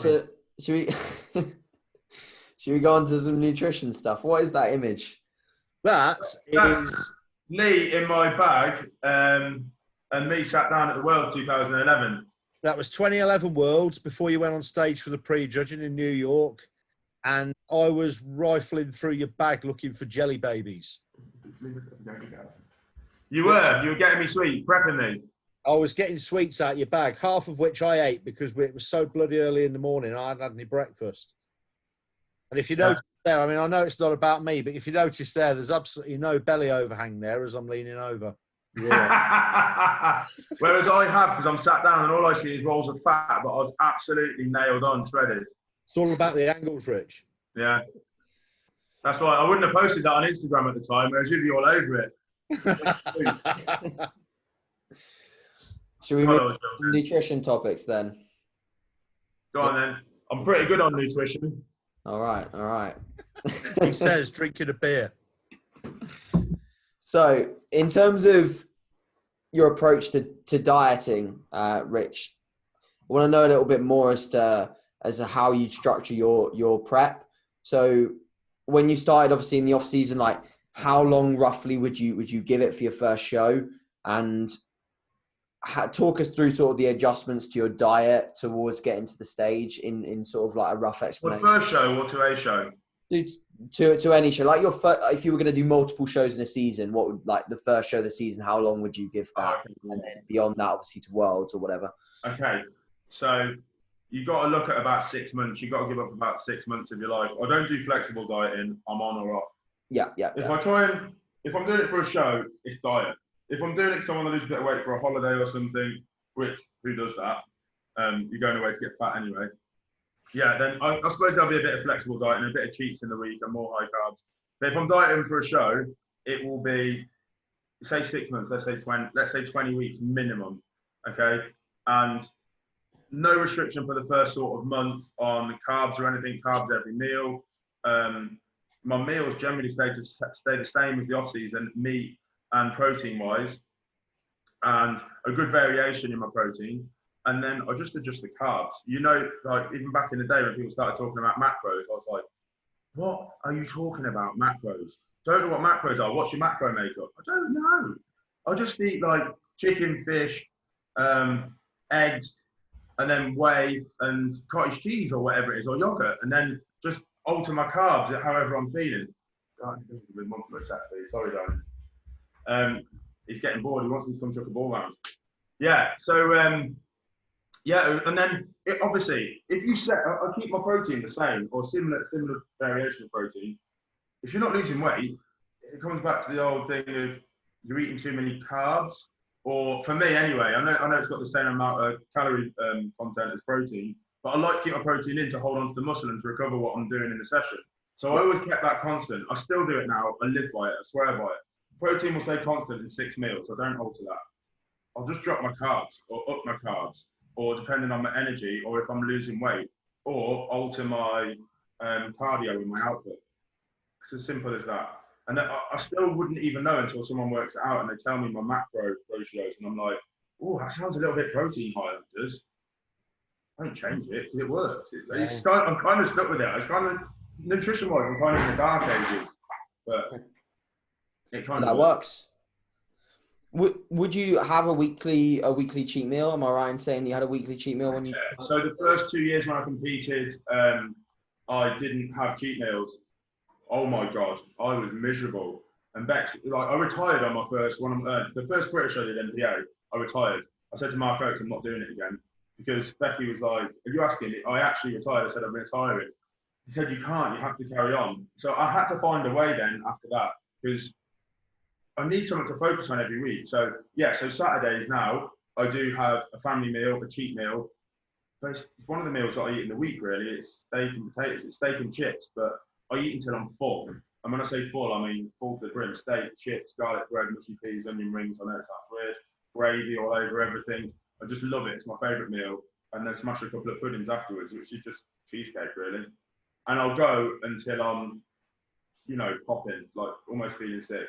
to some nutrition stuff? What is that image? That's Lee in my bag, and me sat down at the World 2011. That was 2011 Worlds before you went on stage for the pre-judging in New York, and I was rifling through your bag looking for jelly babies. You were getting me sweet, prepping me. I was getting sweets out of your bag, half of which I ate because it was so bloody early in the morning. I hadn't had any breakfast. And if you notice there, I mean, I know it's not about me, but if you notice there's absolutely no belly overhang there as I'm leaning over. Yeah. Whereas I have, because I'm sat down and all I see is rolls of fat, but I was absolutely nailed on, shredded. It's all about the angles, Rich. Yeah. That's why I wouldn't have posted that on Instagram at the time, whereas you'd be all over it. Should we move to nutrition topics then? Go on then. I'm pretty good on nutrition. All right. He says drinking a beer. So, in terms of your approach to dieting, Rich, I want to know a little bit more as to how you structure your prep. So, when you started, obviously in the off season, like how long roughly would you give it for your first show, and talk us through sort of the adjustments to your diet towards getting to the stage in sort of like a rough explanation. What, first show or to a show? To any show, like if you were going to do multiple shows in a season, what would, like the first show of the season, how long would you give that? Okay. And then beyond that, obviously to Worlds or whatever. Okay, so you've got to look at about 6 months. You've got to give up about 6 months of your life. I don't do flexible dieting. I'm on or off. Yeah. If I'm doing it for a show, it's diet. If I'm doing it because I want to lose a bit of weight for a holiday or something, which who does that? You're going away to get fat anyway. Yeah, then I suppose there'll be a bit of flexible diet and a bit of cheats in the week and more high carbs. But if I'm dieting for a show, it will be, say 6 months, let's say 20 weeks minimum, okay? And no restriction for the first sort of month on carbs or anything, carbs every meal. My meals generally stay the same as the off season, meat and protein wise, and a good variation in my protein. And then I just adjust the carbs. You know, like even back in the day when people started talking about macros, I was like, what are you talking about, macros? Don't know what macros are. What's your macro makeup? I don't know. I just eat like chicken, fish, eggs, and then whey and cottage cheese or whatever it is, or yogurt, and then just alter my carbs however I'm feeling. Sorry, darling. He's getting bored. He wants me to come chuck a ball round. Yeah. So yeah, and then obviously, if you set, I keep my protein the same or similar variation of protein. If you're not losing weight, it comes back to the old thing of you're eating too many carbs. Or for me anyway, I know it's got the same amount of calorie content as protein, but I like to keep my protein in to hold on to the muscle and to recover what I'm doing in the session. So I always kept that constant. I still do it now. I live by it. I swear by it. Protein will stay constant in 6 meals. So I don't alter that. I'll just drop my carbs or up my carbs, or depending on my energy, or if I'm losing weight, or alter my cardio in my output. It's as simple as that. And I still wouldn't even know until someone works it out and they tell me my macro ratios, and I'm like, oh, that sounds a little bit protein high. It does. I don't change it because it works. I'm kind of stuck with it. It's kind of nutrition-wise, I'm kind of in the dark ages, but it kind of works. Would you have a weekly cheat meal? Am I right in saying you had a weekly cheat meal when you? Yeah. So the first 2 years when I competed, I didn't have cheat meals. Oh my God, I was miserable. And Bex, like I retired on my first one. The first British I did NPA, I retired. I said to Mark Oakes, I'm not doing it again, because Becky was like, "Are you asking me?" I actually retired. I said I'm retiring. He said, "You can't. You have to carry on." So I had to find a way then after that, because I need something to focus on every week. So yeah, so Saturdays now I do have a family meal, a cheat meal. But it's one of the meals that I eat in the week really. It's steak and potatoes, it's steak and chips, but I eat until I'm full. And when I say full, I mean full to the brim. Steak, chips, garlic bread, mushy peas, onion rings. I know it sounds weird. Gravy all over everything. I just love it. It's my favourite meal. And then smash a couple of puddings afterwards, which is just cheesecake really. And I'll go until I'm, popping, like almost feeling sick.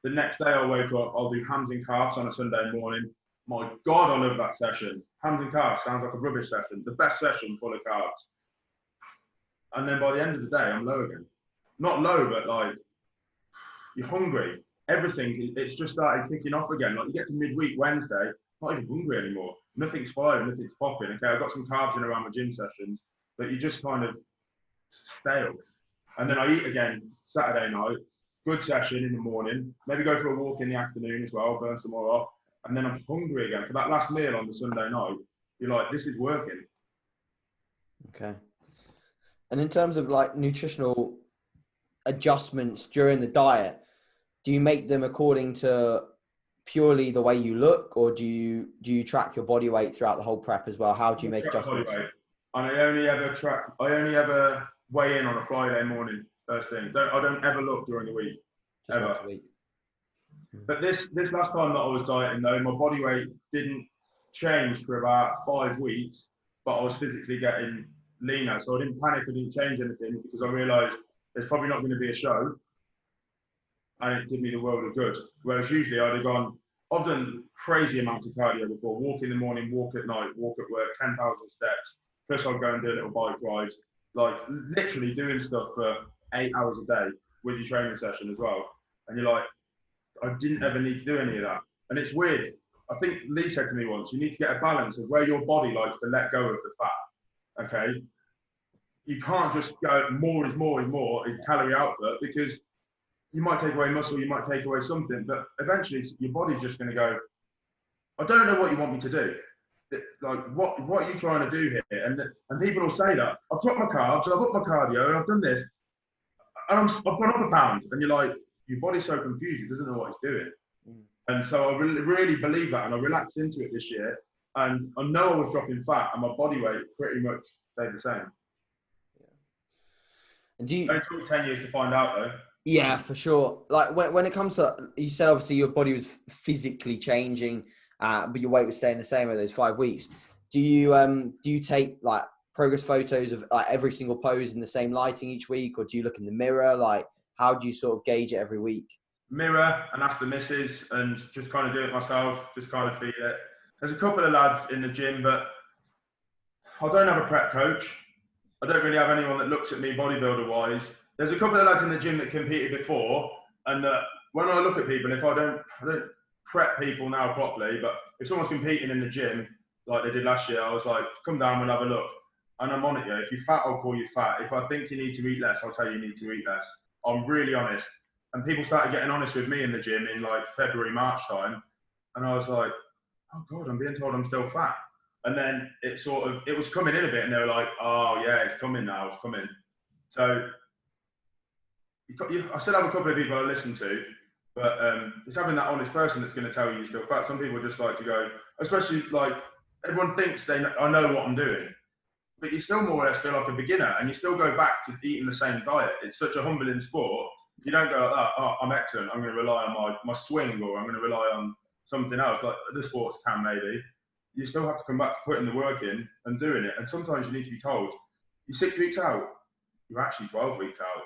The next day I wake up, I'll do hams and carbs on a Sunday morning. My God, I love that session. Hams and carbs sounds like a rubbish session. The best session full of carbs. And then by the end of the day, I'm low again. Not low, but like, you're hungry. Everything, it's just started kicking off again. Like you get to midweek Wednesday, not even hungry anymore. Nothing's firing, nothing's popping. Okay, I've got some carbs in around my gym sessions, but you just kind of stale. And then I eat again Saturday night. Good session in the morning, maybe go for a walk in the afternoon as well, burn some more off, and then I'm hungry again. For that last meal on the Sunday night, you're like, this is working. Okay. And in terms of like nutritional adjustments during the diet, do you make them according to purely the way you look, or do you track your body weight throughout the whole prep as well? How do you make adjustments? Body weight. And I only ever weigh in on a Friday morning, first thing. I don't ever look during the week. Just ever. once a week. But this last time that I was dieting though, my body weight didn't change for about 5 weeks, but I was physically getting leaner. So I didn't panic, I didn't change anything because I realised there's probably not going to be a show. And it did me the world of good. Whereas usually I've done crazy amounts of cardio before. Walk in the morning, walk at night, walk at work, 10,000 steps. Plus I'd go and do little bike rides. Like literally doing stuff for 8 hours a day with your training session as well. And you're like, I didn't ever need to do any of that. And it's weird. I think Lee said to me once, you need to get a balance of where your body likes to let go of the fat. Okay? You can't just go more is calorie output, because you might take away muscle, you might take away something, but eventually your body's just going to go, I don't know what you want me to do. Like, what are you trying to do here? And people will say that, I've dropped my carbs, I've upped my cardio, and I've done this, and I've gone up a pound. And you're like, your body's so confused, it doesn't know what it's doing. And so I really believe that, and I relaxed into it this year. And I know I was dropping fat, and my body weight pretty much stayed the same. And it only took 10 years to find out, though. Yeah, for sure. Like when it comes to, you said obviously your body was physically changing, but your weight was staying the same over those 5 weeks. Do you take like progress photos of like every single pose in the same lighting each week, or do you look in the mirror? Like, how do you sort of gauge it every week? Mirror and ask the missus, and just kind of do it myself, just kind of feel it. There's a couple of lads in the gym, but I don't have a prep coach. I don't really have anyone that looks at me bodybuilder wise. There's a couple of lads in the gym that competed before, and when I look at people, if I don't prep people now properly, but if someone's competing in the gym like they did last year, I was like, come down and have a look. And I'm on it, yeah. If you're fat, I'll call you fat. If I think you need to eat less, I'll tell you need to eat less. I'm really honest. And people started getting honest with me in the gym in like February, March time. And I was like, oh God, I'm being told I'm still fat. And then it was coming in a bit, and they were like, oh yeah, it's coming now, it's coming. So I still have a couple of people I listen to, but it's having that honest person that's going to tell you you're still fat. Some people just like to go, especially like everyone thinks I know what I'm doing, but you still more or less feel like a beginner, and you still go back to eating the same diet. It's such a humbling sport. You don't go like that, oh, I'm excellent, I'm going to rely on my swing, or I'm going to rely on something else, like the sports can maybe. You still have to come back to putting the work in and doing it. And sometimes you need to be told, you're 6 weeks out, you're actually 12 weeks out.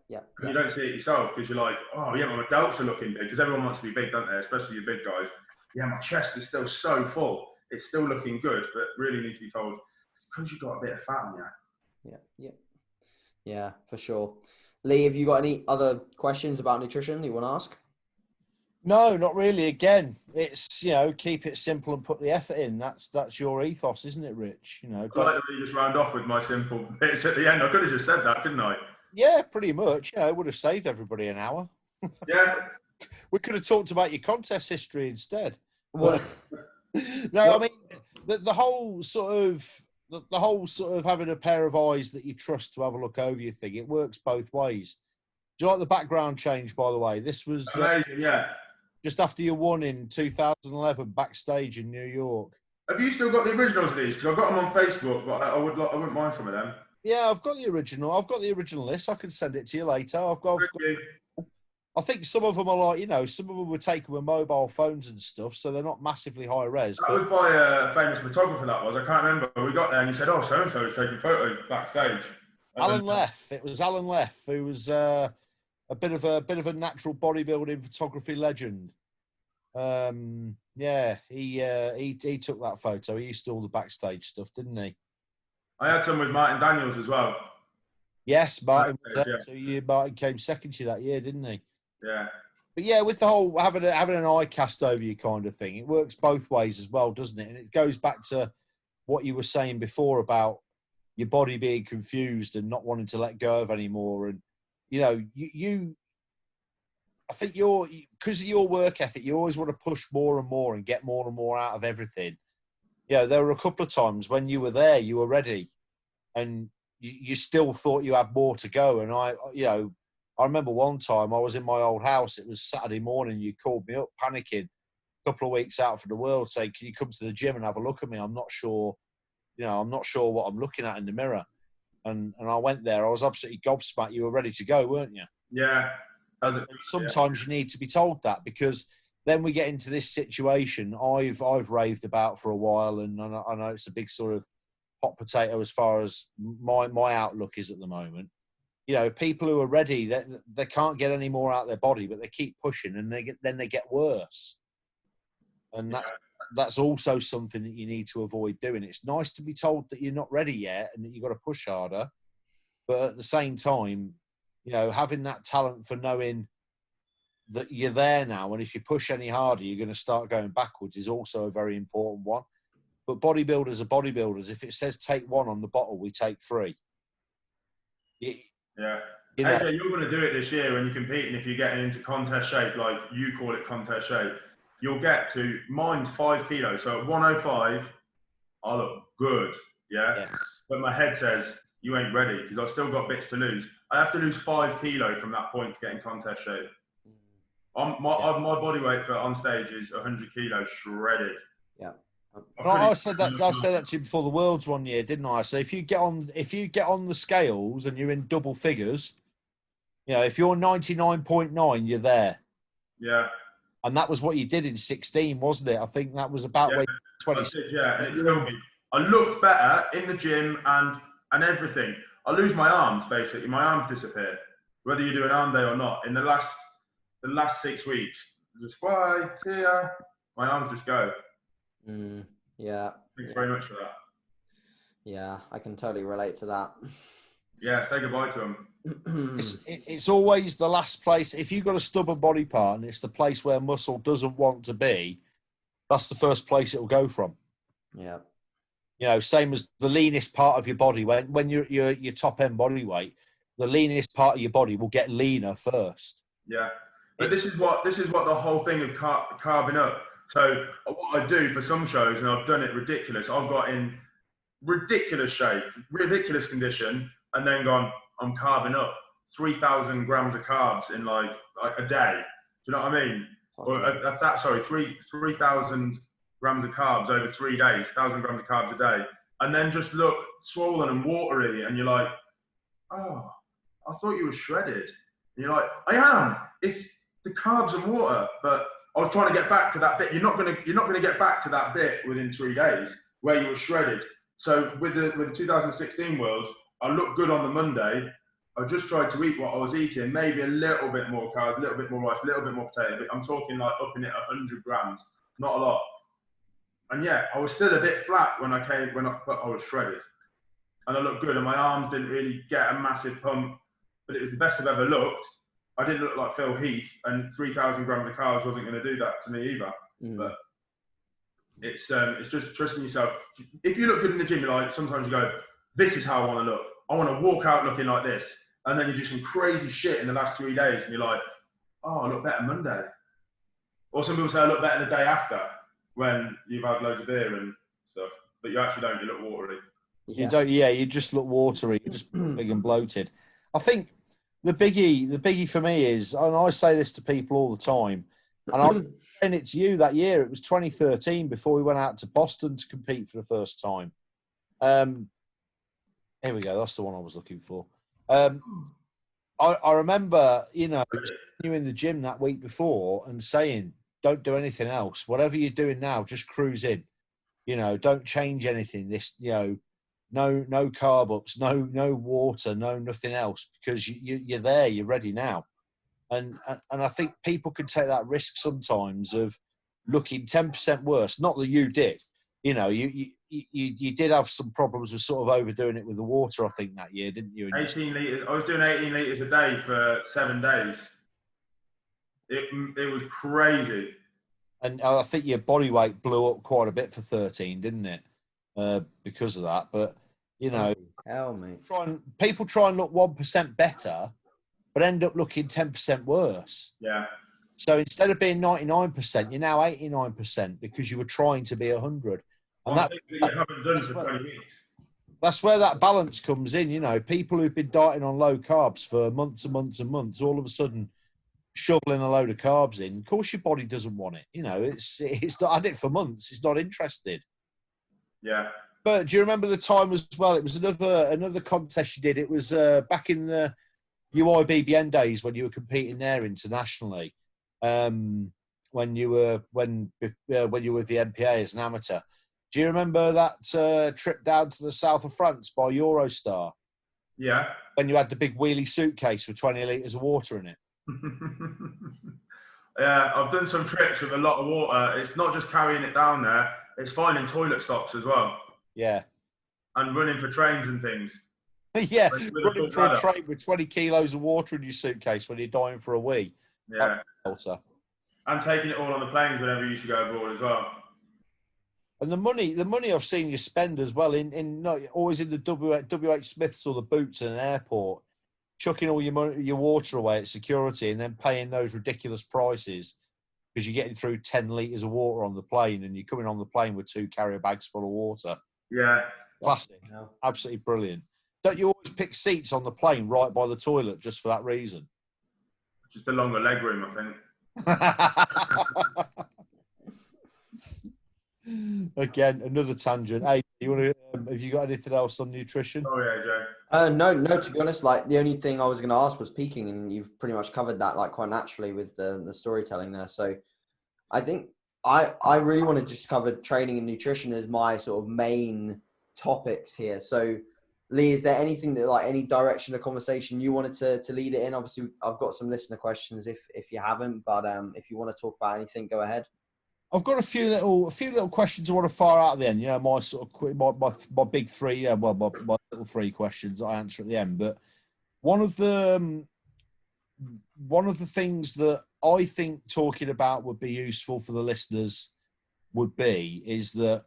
Yeah. You don't see it yourself, because you're like, oh yeah, my delts are looking big, because everyone wants to be big, don't they? Especially the big guys. Yeah, my chest is still so full. It's still looking good, but really need to be told, it's because you've got a bit of fat on you. Yeah, for sure. Lee, have you got any other questions about nutrition that you want to ask? No, not really. Again, it's, keep it simple and put the effort in. That's your ethos, isn't it, Rich? I like the way you just round off with my simple bits at the end. I could have just said that, couldn't I? Yeah, pretty much. It would have saved everybody an hour. Yeah. We could have talked about your contest history instead. Well, no, I mean the whole sort of having a pair of eyes that you trust to have a look over your thing. It works both ways. Do you like the background change, by the way? This was amazing, yeah. Just after you won in 2011 backstage in New York. Have you still got the originals of these? Because I've got them on Facebook, but I wouldn't mind some of them. Yeah, I've got the original. I've got the original list. I can send it to you later. I think some of them are like, some of them were taken with mobile phones and stuff, so they're not massively high res. That was by a famous photographer, that was. I can't remember. We got there and he said, oh, so-and-so is taking photos backstage. Alan Leff. It was Alan Leff, who was a bit of a natural bodybuilding photography legend. Yeah, he took that photo. He used to do all the backstage stuff, didn't he? I had some with Martin Daniels as well. Yes, Martin was there 2 years. Martin came second to you that year, didn't he? Yeah. But yeah, with the whole having an eye cast over you kind of thing, it works both ways as well, doesn't it? And it goes back to what you were saying before about your body being confused and not wanting to let go of anymore. And, I think because of your work ethic, you always want to push more and more and get more and more out of everything. There were a couple of times when you were there, you were ready, and you still thought you had more to go. And I I remember one time I was in my old house. It was Saturday morning. You called me up panicking a couple of weeks out for the world, saying, can you come to the gym and have a look at me? I'm not sure, I'm not sure what I'm looking at in the mirror. And I went there. I was absolutely gobsmacked. You were ready to go, weren't you? Yeah. Sometimes you need to be told that, because then we get into this situation I've raved about for a while, and I know it's a big sort of hot potato as far as my outlook is at the moment. People who are ready, they can't get any more out of their body, but they keep pushing, and then they get worse. And that's also something that you need to avoid doing. It's nice to be told that you're not ready yet and that you've got to push harder, but at the same time, having that talent for knowing that you're there now, and if you push any harder, you're going to start going backwards, is also a very important one. But bodybuilders are bodybuilders. If it says take 1 on the bottle, we take 3. Yeah. AJ, you're going to do it this year when you're competing. If you're getting into contest shape, like you call it contest shape, you'll get to, mine's 5 kilos. So at 105, I look good. Yeah. Yes. But my head says, you ain't ready, because I've still got bits to lose. I have to lose 5 kilos from that point to get in contest shape. My body weight for on stage is 100 kilos shredded. Yeah. I said that to you before the Worlds one year, didn't I? So if you get on the scales and you're in double figures, if you're 99.9, you're there. Yeah. And that was what you did in 16, wasn't it? I think that was about 20. Yeah, and it killed me. I looked better in the gym and everything. I lose my arms, basically. My arms disappear, whether you do an arm day or not. In the last 6 weeks, just bye, see ya. My arms just go. Yeah. Thanks very much for that. Yeah, I can totally relate to that. Yeah, say goodbye to them. It's always the last place. If you've got a stubborn body part and it's the place where muscle doesn't want to be, that's the first place it'll go from. Yeah. Same as the leanest part of your body. When you're your top end body weight, the leanest part of your body will get leaner first. Yeah. But this is what the whole thing of carving up. So what I do for some shows, and I've done it ridiculous, I've got in ridiculous shape, ridiculous condition, and then gone, I'm carving up 3,000 grams of carbs in like a day. Do you know what I mean? Okay. 3,000 grams of carbs over 3 days, 1,000 grams of carbs a day, and then just look swollen and watery, and you're like, oh, I thought you were shredded. And you're like, I am. It's the carbs and water, but I was trying to get back to that bit. You're not gonna get back to that bit within 3 days where you were shredded. So with the 2016 Worlds, I looked good on the Monday. I just tried to eat what I was eating, maybe a little bit more carbs, a little bit more rice, a little bit more potato. But I'm talking like upping it 100 grams, not a lot. And yeah, I was still a bit flat but I was shredded, and I looked good. And my arms didn't really get a massive pump, but it was the best I've ever looked. I didn't look like Phil Heath, and 3,000 grams of carbs wasn't going to do that to me either. But it's just trusting yourself. If you look good in the gym, you're like, sometimes you go, this is how I want to look. I want to walk out looking like this. And then you do some crazy shit in the last 3 days, and you're like, oh, I look better Monday. Or some people say I look better the day after, when you've had loads of beer and stuff. But you actually don't. You look watery. Yeah. You don't. Yeah, you just look watery. You're just big and bloated. I think the biggie for me is, and I say this to people all the time, and I'm saying it to you that year. It was 2013 before we went out to Boston to compete for the first time. Here we go. That's the one I was looking for. I remember, you in the gym that week before and saying, don't do anything else. Whatever you're doing now, just cruise in. Don't change anything. No carb ups, no water, no nothing else, because you're there, you're ready now. And I think people can take that risk sometimes of looking 10% worse. Not that you did. You did have some problems with sort of overdoing it with the water, I think, that year, didn't you? 18 litres. I was doing 18 litres a day for 7 days. It was crazy. And I think your body weight blew up quite a bit for 13, didn't it? Because of that. But, hell, mate. People try and look 1% better, but end up looking 10% worse. Yeah. So instead of being 99%, you're now 89% because you were trying to be 100. And that you haven't done for 20 weeks. That's where that balance comes in. You know, people who've been dieting on low carbs for months and months and months, all of a sudden shoveling a load of carbs in. Of course, your body doesn't want it. You know, it's not had it for months. It's not interested. Yeah. But do you remember the time as well? It was another contest you did. It was back in the UIBBN days when you were competing there internationally. When you were with the MPA as an amateur. Do you remember that trip down to the south of France by Eurostar? Yeah. When you had the big wheelie suitcase with 20 litres of water in it? Yeah, I've done some trips with a lot of water. It's not just carrying it down there, it's finding toilet stops as well. Yeah. And running for trains and things. Yeah, running for a train with 20 kilos of water in your suitcase when you're dying for a wee. Yeah. And taking it all on the planes whenever you used to go abroad as well. And the money I've seen you spend as well always in the WH Smiths or the Boots in an airport, chucking all your water away at security and then paying those ridiculous prices because you're getting through 10 litres of water on the plane and you're coming on the plane with 2 carrier bags full of water. Yeah. Plastic. Yeah. Absolutely brilliant. Don't you always pick seats on the plane right by the toilet just for that reason? Just a longer leg room, I think. Again, another tangent. Hey, have you got anything else on nutrition? Oh yeah, Joe. No. To be honest, like the only thing I was going to ask was peaking, and you've pretty much covered that like quite naturally with the storytelling there. So, I think I really want to just cover training and nutrition as my sort of main topics here. So, Lee, is there anything that like any direction of conversation you wanted to lead it in? Obviously, I've got some listener questions if you haven't, but if you want to talk about anything, go ahead. I've got a few little questions I want to fire out at the end. You know, my sort of my big three, my little 3 questions I answer at the end. But one of the things that I think talking about would be useful for the listeners is that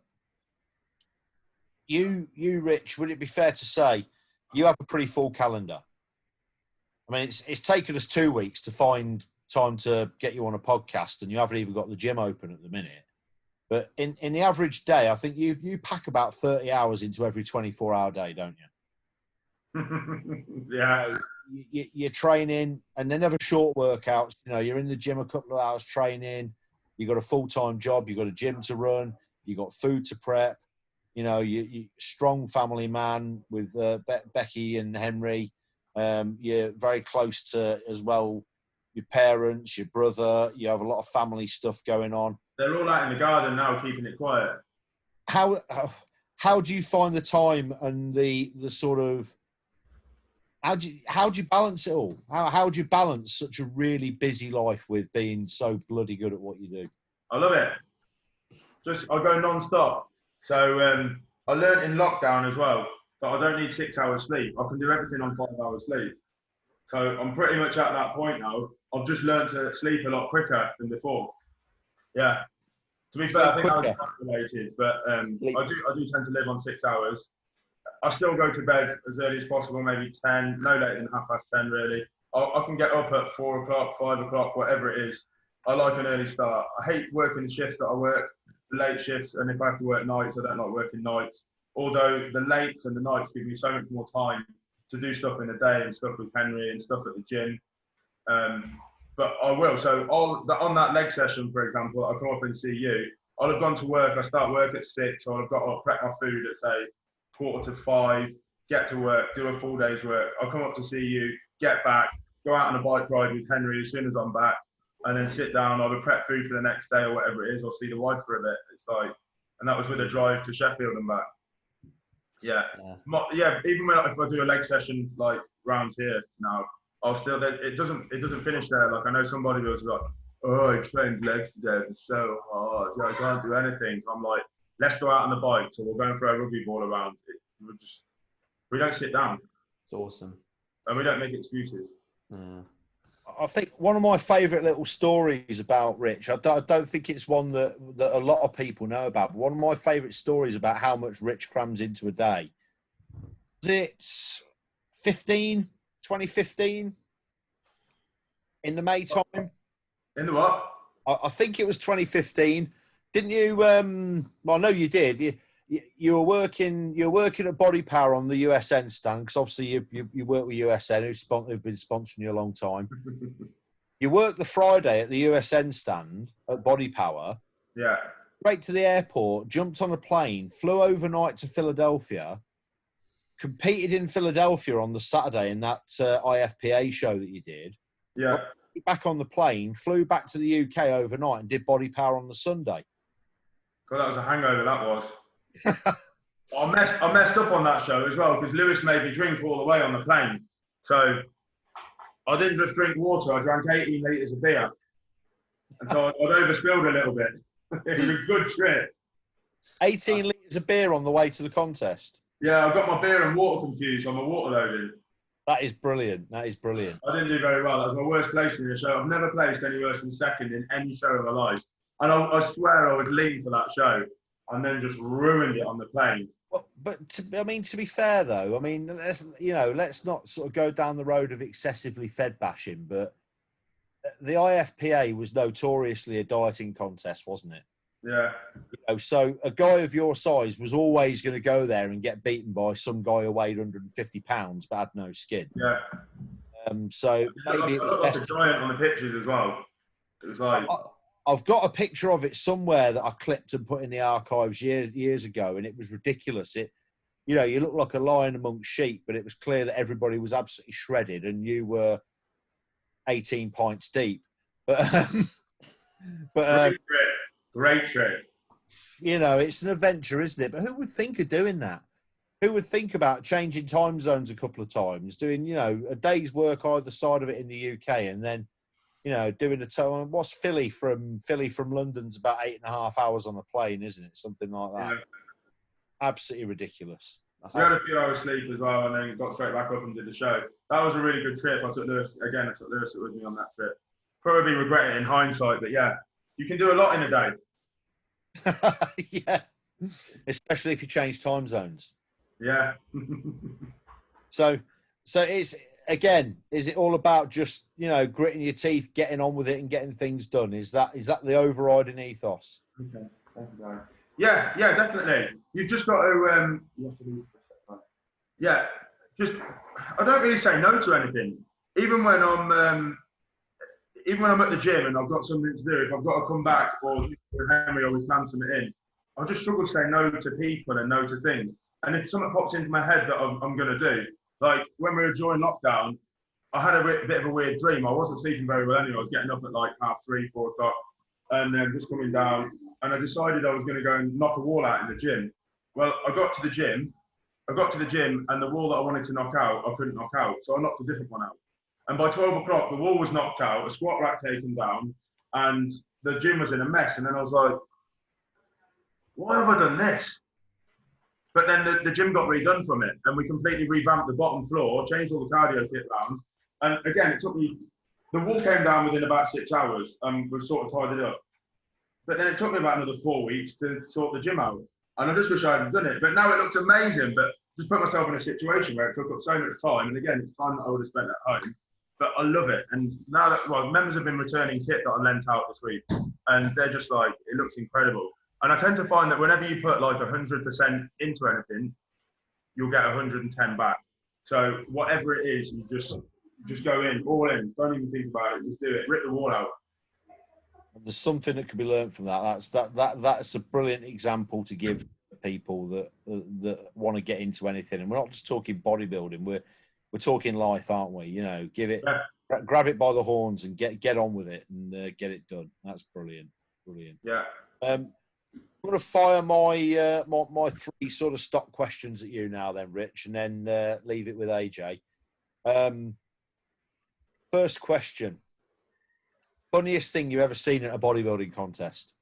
you, Rich, would it be fair to say you have a pretty full calendar? I mean, it's taken us 2 weeks to find time to get you on a podcast, and you haven't even got the gym open at the minute. But in the average day, I think you pack about 30 hours into every 24-hour day, don't you? Yeah. You're training, and they're never short workouts. You know, you're in the gym a couple of hours training. You've got a full-time job. You've got a gym to run. You've got food to prep. You know, you strong family man with Becky and Henry. You're very close to, as well, your parents, your brother. You have a lot of family stuff going on. They're all out in the garden now, keeping it quiet. How do you find the time and the sort of how do you balance it all? How do you balance such a really busy life with being so bloody good at what you do? I love it. I go non-stop. So I learned in lockdown as well that I don't need 6 hours sleep. I can do everything on 5 hours sleep. So I'm pretty much at that point now. I've just learned to sleep a lot quicker than before. Yeah. To be fair, I think I was calculated, but I do tend to live on 6 hours. I still go to bed as early as possible, maybe 10, no later than 10:30 really. I can get up at 4 o'clock, 5 o'clock, whatever it is. I like an early start. I hate working the shifts that I work, the late shifts, and if I have to work nights, I don't like working nights. Although the lates and the nights give me so much more time to do stuff in the day and stuff with Henry and stuff at the gym. But I will. So on that leg session, for example, I'll come up and see you. I'll have gone to work. I start work at 6, or I've got to prep my food at, say, 4:45, get to work, do a full day's work. I'll come up to see you, get back, go out on a bike ride with Henry as soon as I'm back, and then sit down, either prep food for the next day or whatever it is, or see the wife for a bit. It's like, and that was with a drive to Sheffield and back. Yeah. Even if I do a leg session like round here now, I'll still, it doesn't finish there. Like I know some bodybuilders are like, oh, I trained legs today, it's so hard, I can't do anything. I'm like, let's go out on the bike. So we're going for a rugby ball around. We don't sit down. It's awesome. And we don't make excuses. Yeah. I think one of my favourite little stories about Rich, I don't think it's one that a lot of people know about, but one of my favourite stories about how much Rich crams into a day. Was it 2015? In the May time? In the what? I think it was 2015. Didn't you? Well, no, you did. you were working at Body Power on the USN stand, because obviously you work with USN, who've been sponsoring you a long time. You worked the Friday at the USN stand at Body Power. Yeah. Straight to the airport, jumped on a plane, flew overnight to Philadelphia, competed in Philadelphia on the Saturday in that IFPA show that you did. Yeah. Back on the plane, flew back to the UK overnight and did Body Power on the Sunday. God, that was a hangover, that was. I messed up on that show as well, because Lewis made me drink all the way on the plane. So I didn't just drink water, I drank 18 litres of beer. And so I'd overspilled a little bit. It was a good trip. 18 litres of beer on the way to the contest. Yeah, I got my beer and water confused on my water loading. That is brilliant. That is brilliant. I didn't do very well. That was my worst placing in the show. I've never placed any worse than second in any show in my life. And I swear I was lean for that show, and then just ruined it on the plane. Well, but to be fair though, I mean, let's not sort of go down the road of excessively fed bashing, but the IFPA was notoriously a dieting contest, wasn't it? Yeah. So a guy of your size was always going to go there and get beaten by some guy who weighed 150 pounds but had no skin. Yeah. So maybe it was best. Like a giant on the pictures as well. It was like. I've got a picture of it somewhere that I clipped and put in the archives years ago, and it was ridiculous. You look like a lion amongst sheep, but it was clear that everybody was absolutely shredded, and you were 18 pints deep. But great trip. It's an adventure, isn't it? But who would think of doing that? Who would think about changing time zones a couple of times, doing a day's work either side of it in the UK, and then doing a tour? What's Philly from London's about 8.5 hours on a plane, isn't it? Something like that. Yeah. Absolutely ridiculous. We had a few hours sleep as well, and then got straight back up and did the show. That was a really good trip. I took Lewis with me on that trip. Probably regret it in hindsight, but yeah, you can do a lot in a day. Yeah, especially if you change time zones. Yeah. So it's. Again, is it all about just, gritting your teeth, getting on with it and getting things done? Is that the overriding ethos? Okay. Yeah, definitely. You've just got to, I don't really say no to anything. Even when I'm at the gym and I've got something to do, if I've got to come back or with Henry or we plan something in, I just struggle to say no to people and no to things. And if something pops into my head that I'm going to do, like when we were during lockdown, I had a bit of a weird dream. I wasn't sleeping very well anyway. I was getting up at like 3:30, 4 o'clock, and then just coming down. And I decided I was going to go and knock a wall out in the gym. Well, I got to the gym, and the wall that I wanted to knock out, I couldn't knock out. So I knocked a different one out. And by 12 o'clock, the wall was knocked out, a squat rack taken down, and the gym was in a mess. And then I was like, why have I done this? But then the gym got redone from it, and we completely revamped the bottom floor, changed all the cardio kit round. And again, it took me, the wall came down within about 6 hours, and we sort of tied it up. But then it took me about another 4 weeks to sort the gym out. And I just wish I hadn't done it. But now it looks amazing, but just put myself in a situation where it took up so much time. And again, it's time that I would have spent at home. But I love it. And now that, members have been returning kit that I lent out this week, and they're just like, it looks incredible. And I tend to find that whenever you put like 100% into anything, you'll get 110 back. So whatever it is, you just go in, all in. Don't even think about it. Just do it. Rip the wall out. There's something that can be learned from that. That's a brilliant example to give people that want to get into anything. And we're not just talking bodybuilding. We're talking life, aren't we? Give it, grab it by the horns and get on with it and get it done. That's brilliant. Yeah. I'm going to fire my three sort of stock questions at you now, then, Rich, and then leave it with AJ. First question. Funniest thing you've ever seen at a bodybuilding contest?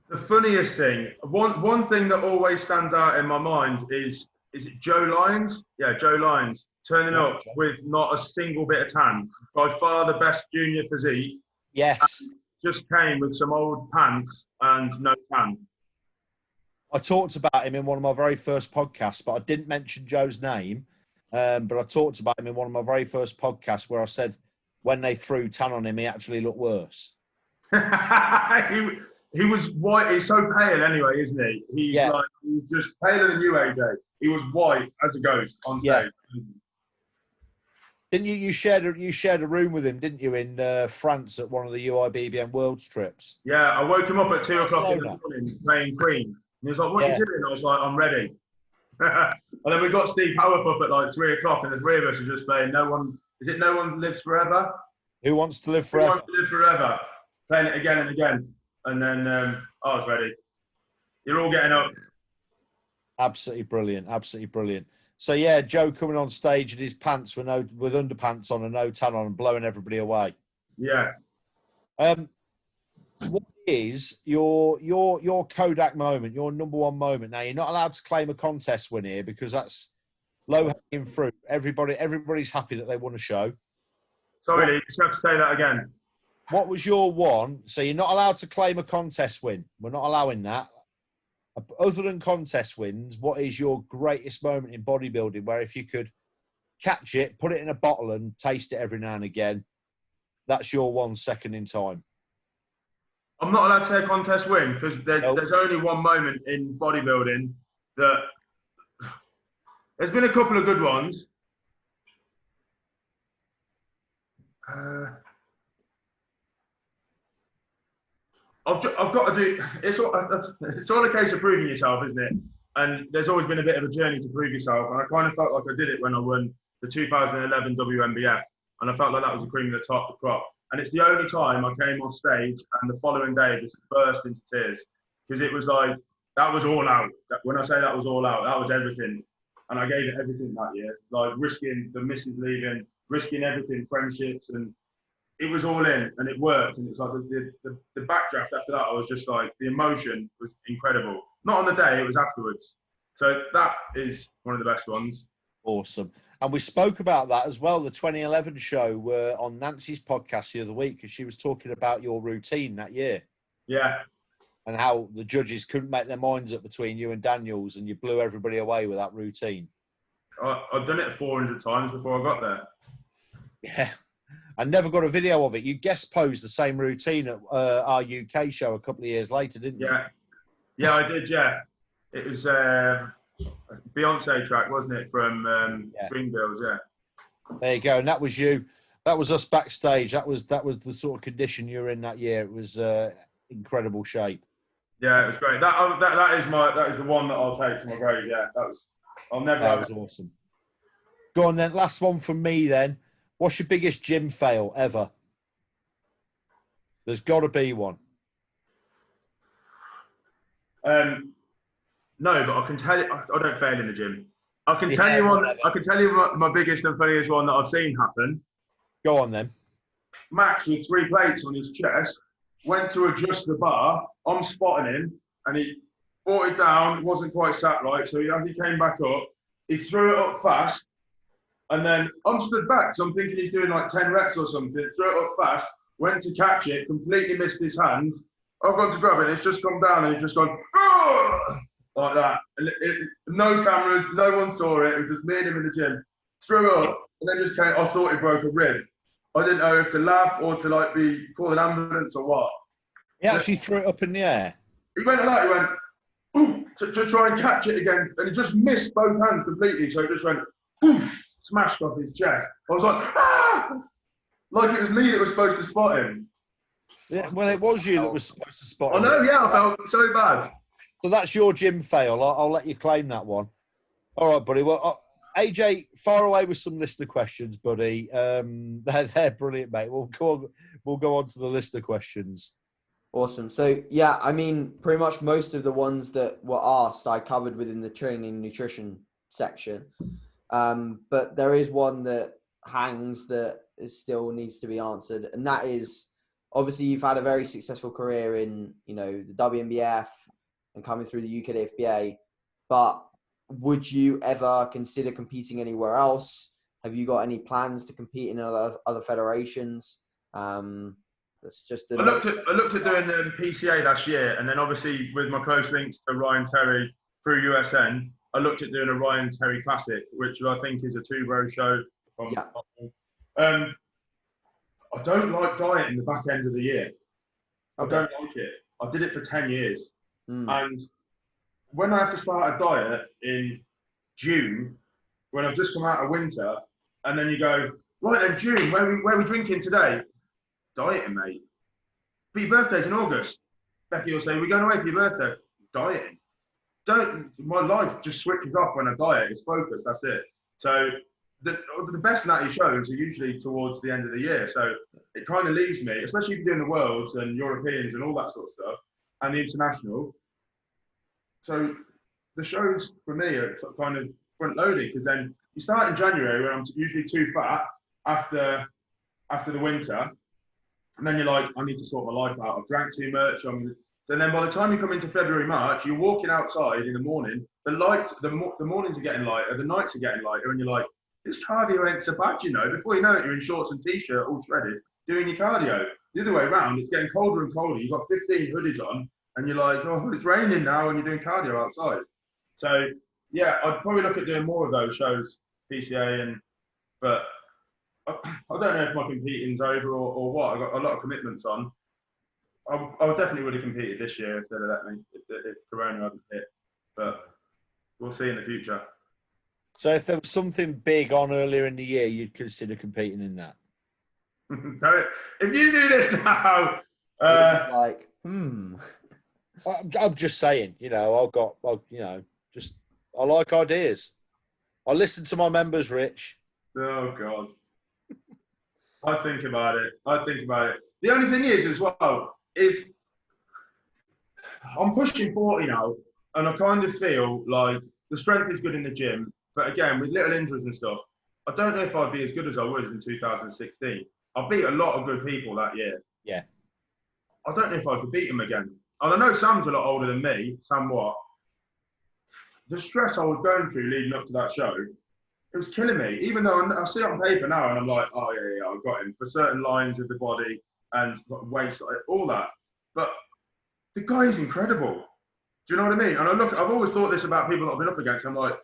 The funniest thing, one thing that always stands out in my mind is it Joe Lyons? Yeah, Joe Lyons turning up with not a single bit of tan. By far the best junior physique. Yes. Just came with some old pants and no tan. I talked about him in one of my very first podcasts, but I didn't mention Joe's name. But I talked about him in one of my very first podcasts where I said when they threw tan on him, he actually looked worse. He was white. He's so pale anyway, isn't he? He's he's just paler than you, AJ. He was white as a ghost on stage. Yeah. Didn't you shared a room with him, didn't you, in France at one of the UIBBM Worlds trips? Yeah, I woke him up at 2 o'clock in the morning playing Queen. And he was like, "What are you doing?" I was like, "I'm ready." And then we got Steve Howarth up at like 3 o'clock, and the three of us were just playing No One Lives Forever? Who Wants to Live Forever? Who Wants to Live Forever? Playing it again and again. And then I was ready. You're all getting up. Absolutely brilliant. Absolutely brilliant. So, yeah, Joe coming on stage in his pants with underpants on and no tan on and blowing everybody away. Yeah. What is your Kodak moment, your number one moment? Now, you're not allowed to claim a contest win here because that's low-hanging fruit. Everybody's happy that they won a show. Sorry, Lee, you just have to say that again. What was your one? So you're not allowed to claim a contest win. We're not allowing that. Other than contest wins, what is your greatest moment in bodybuilding where if you could catch it, put it in a bottle and taste it every now and again, that's your 1 second in time? I'm not allowed to say a contest win because there's only one moment in bodybuilding that... There's been a couple of good ones. I've got to do. It's all a case of proving yourself, isn't it? And there's always been a bit of a journey to prove yourself. And I kind of felt like I did it when I won the 2011 WNBF, and I felt like that was the cream of the crop. And it's the only time I came off stage and the following day just burst into tears because it was like that was all out. When I say that was all out, that was everything, and I gave it everything that year. Like risking the missus leaving, risking everything, friendships, and it was all in, and it worked. And it's like the backdraft after that, I was just like, the emotion was incredible. Not on the day, it was afterwards. So that is one of the best ones. Awesome. And we spoke about that as well, the 2011 show on Nancy's podcast the other week, because she was talking about your routine that year. Yeah. And how the judges couldn't make their minds up between you and Daniels, and you blew everybody away with that routine. I've done it 400 times before I got there. Yeah. I never got a video of it. You guest posed the same routine at our UK show a couple of years later, didn't you? Yeah, I did, yeah. It was a Beyonce track, wasn't it, from Dreamgirls, yeah. There you go. And that was you. That was us backstage. That was the sort of condition you were in that year. It was incredible shape. Yeah, it was great. That is the one that I'll take to my grave, yeah. That was awesome. Go on then. Last one from me then. What's your biggest gym fail ever? There's got to be one. No, but I can tell you, I don't fail in the gym. I can tell you one. I can tell you my biggest and funniest one that I've seen happen. Go on then. Max with 3 plates on his chest went to adjust the bar. I'm spotting him, and he brought it down. Wasn't quite sat right, so as he came back up, he threw it up fast. And then I'm stood back, so I'm thinking he's doing like 10 reps or something. Threw it up fast, went to catch it, completely missed his hands. I've gone to grab it, it's just come down and he's just gone, oh! Like that. And no cameras, no one saw it. It was just me and him in the gym. Threw it up, and then just came. I thought he broke a rib. I didn't know if to laugh or to like call an ambulance or what. He actually threw it up in the air. He went like that. He went, ooh, to try and catch it again, and he just missed both hands completely. So he just went, boom. Smashed off his chest. I was like, ah! Like it was me that was supposed to spot him. Yeah, well, it was you that was supposed to spot him. I know, yeah, I felt so bad. So that's your gym fail. I'll let you claim that one. All right, buddy. Well, AJ, far away with some listener questions, buddy. They're brilliant, mate. We'll go on to the listener questions. Awesome. So, yeah, I mean, pretty much most of the ones that were asked, I covered within the training and nutrition section. But there is one that hangs that still needs to be answered. And that is, obviously, you've had a very successful career in, the WNBF and coming through the UK FBA. But would you ever consider competing anywhere else? Have you got any plans to compete in other federations? That's just. I looked at doing PCA last year, and then obviously with my close links to Ryan Terry through USN, I looked at doing a Ryan Terry Classic, which I think is a 2-row show. I don't like dieting the back end of the year. I don't like it. I did it for 10 years. And when I have to start a diet in June, when I've just come out of winter, and then you go, right then, June, where are we drinking today? Dieting, mate. But your birthday's in August. Becky will say, we're going away for your birthday. Dieting. My life just switches off when I diet. It's focused, that's it. So the best natty shows are usually towards the end of the year. So it kind of leaves me, especially if you're doing the Worlds and Europeans and all that sort of stuff, and the international. So the shows for me are kind of front loaded, because then you start in January when I'm usually too fat after the winter. And then you're like, I need to sort my life out. I've drank too much. And then by the time you come into February, March, you're walking outside in the morning. The lights, the mornings are getting lighter, the nights are getting lighter, and you're like, this cardio ain't so bad, you know. Before you know it, you're in shorts and t-shirt, all shredded, doing your cardio. The other way around, it's getting colder and colder. You've got 15 hoodies on, and you're like, oh, it's raining now, and you're doing cardio outside. So yeah, I'd probably look at doing more of those shows, PCA, but I don't know if my competing's over or what. I've got a lot of commitments on. I definitely would have competed this year if they'd have let me, if Corona hadn't hit. But we'll see in the future. So if there was something big on earlier in the year, you'd consider competing in that? If you do this now, I'm just saying, you know, I like ideas. I listen to my members, Rich. Oh God. I think about it. The only thing is, as well, is I'm pushing 40 now, and I kind of feel like the strength is good in the gym, but again, with little injuries and stuff, I don't know if I'd be as good as I was in 2016. I beat a lot of good people that year. Yeah. I don't know if I could beat them again. And I know Sam's a lot older than me, somewhat. The stress I was going through leading up to that show, it was killing me. Even though I see it on paper now and I'm like, oh yeah, I've got him for certain lines of the body and waist, all that. But the guy is incredible. Do you know what I mean? And I've always thought this about people that I've been up against. I'm like,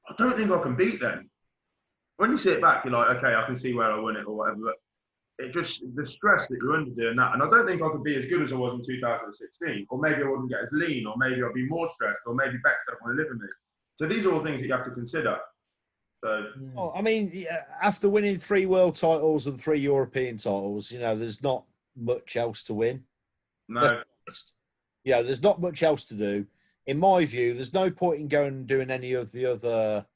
I don't think I can beat them. When you see it back, you're like, okay, I can see where I won it or whatever. But it just, the stress that you're under doing that. And I don't think I could be as good as I was in 2016. Or maybe I wouldn't get as lean, or maybe I'd be more stressed, or maybe Bex don't want to live with me. So these are all things that you have to consider. So, well, I mean, after winning 3 world titles and 3 European titles, you know, there's not much else to win. No. Yeah, there's not much else to do. In my view, there's no point in going and doing any of the other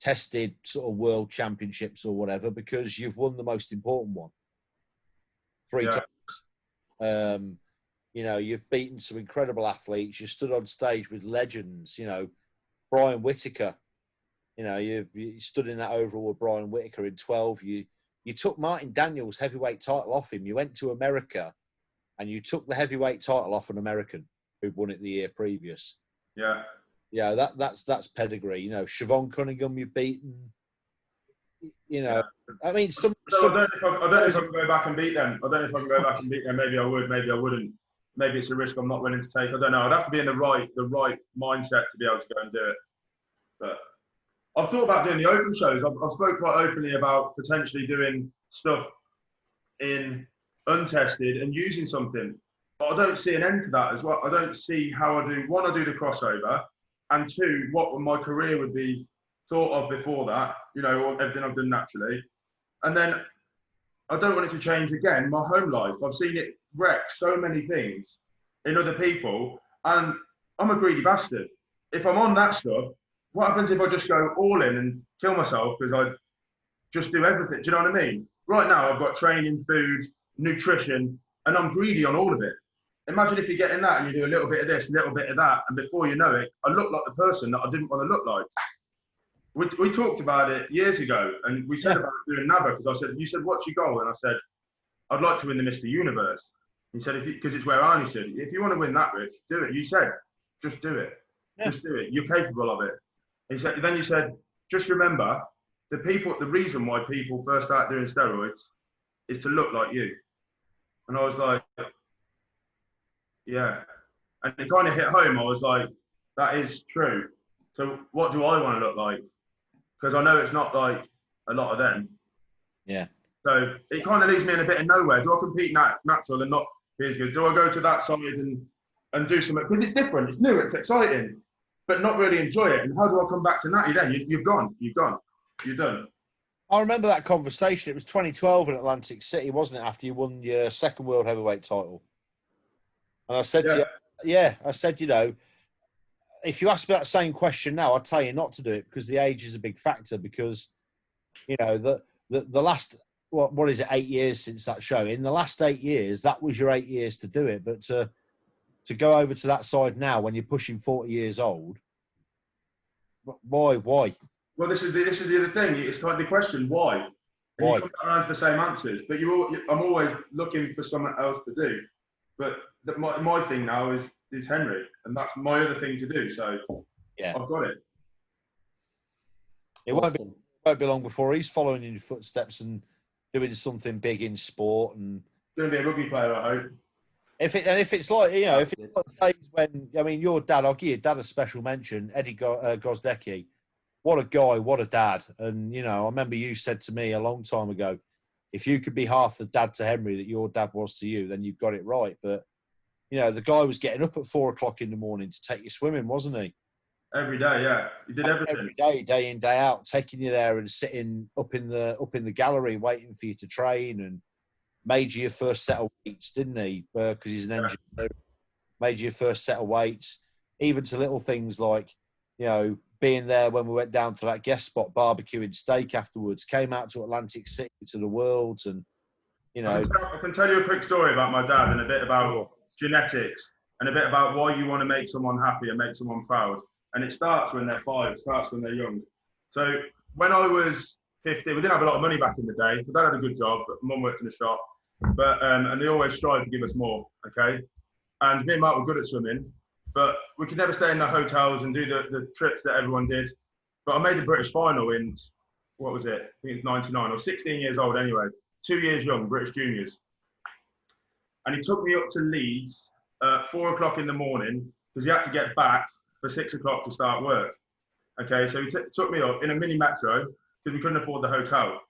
tested sort of world championships or whatever, because you've won the most important one 3 times. You know, you've beaten some incredible athletes. You stood on stage with legends, you know, Brian Whittaker. You know, you stood in that overall with Brian Whittaker in 12. You took Martin Daniels' heavyweight title off him. You went to America and you took the heavyweight title off an American who'd won it the year previous. Yeah. Yeah, that's pedigree. You know, Siobhan Cunningham you've beaten. You know, I mean, I don't know if I can go back and beat them. Maybe I would, maybe I wouldn't. Maybe it's a risk I'm not willing to take. I don't know. I'd have to be in the right mindset to be able to go and do it. But I've thought about doing the open shows. I've spoke quite openly about potentially doing stuff in untested and using something. But I don't see an end to that as well. I don't see how I do. 1, I do the crossover, and 2, what my career would be thought of before that. You know, everything I've done naturally, and then I don't want it to change again. My home life. I've seen it wreck so many things in other people, and I'm a greedy bastard. If I'm on that stuff, what happens if I just go all in and kill myself because I just do everything? Do you know what I mean? Right now, I've got training, food, nutrition, and I'm greedy on all of it. Imagine if you're getting that and you do a little bit of this, a little bit of that, and before you know it, I look like the person that I didn't want to look like. We talked about it years ago, and we said about doing NABA, because you said, what's your goal? And I said, I'd like to win the Mr. Universe. He said, because it's where Arnie said, if you want to win that, Rich, do it. You said, just do it. Yeah. Just do it. You're capable of it. Then you said, just remember, the reason why people first start doing steroids is to look like you. And I was like, yeah. And it kind of hit home. I was like, that is true. So what do I want to look like? Because I know it's not like a lot of them. Yeah. So it kind of leaves me in a bit of nowhere. Do I compete natural and not Here's good. Do I go to that side and do something? Because it's different. It's new. It's exciting, but not really enjoy it. And how do I come back to natty then? You've gone. You're done. I remember that conversation. It was 2012 in Atlantic City, wasn't it? After you won your second world heavyweight title. And I said to you, yeah, I said, you know, if you ask me that same question now, I'd tell you not to do it because the age is a big factor. Because, you know, the last, what is it, 8 years since that show? In the last 8 years, that was your 8 years to do it. But to go over to that side now when you're pushing 40 years old, why? Well, this is the other thing. It's kind of the question, why? And why? you come back around to the same answers. But I'm always looking for something else to do. But my thing now is Henry, and that's my other thing to do. So yeah, I've got it. It won't be long before he's following in your footsteps and doing something big in sport. And going to be a rugby player, I hope. If it's like, you know, if it's like days when, I mean, your dad, I'll give your dad a special mention, Eddie Gozdecki. What a guy, what a dad. And, you know, I remember you said to me a long time ago, if you could be half the dad to Henry that your dad was to you, then you've got it right. But, you know, the guy was getting up at 4 o'clock in the morning to take you swimming, wasn't he? Every day, yeah. He did everything. Every day, day in, day out, taking you there and sitting up in the gallery waiting for you to train, and made you your first set of weights, didn't he? Because he's an engineer. Made you your first set of weights, even to little things like, you know, being there when we went down to that guest spot, barbecuing steak afterwards, came out to Atlantic City to the Worlds, and, you know. I can tell you a quick story about my dad and a bit about genetics and a bit about why you want to make someone happy and make someone proud. And it starts when they're 5, it starts when they're young. So when I was 50, we didn't have a lot of money back in the day. My dad had a good job, but Mum worked in a shop. But and they always strive to give us more, okay? And me and Mark were good at swimming, but we could never stay in the hotels and do the trips that everyone did. But I made the British final in, what was it? I think it's 99, or 16 years old anyway. 2 years young, British juniors. And he took me up to Leeds at 4 o'clock in the morning because he had to get back for 6 o'clock to start work. Okay, so he took me up in a mini metro because we couldn't afford the hotel.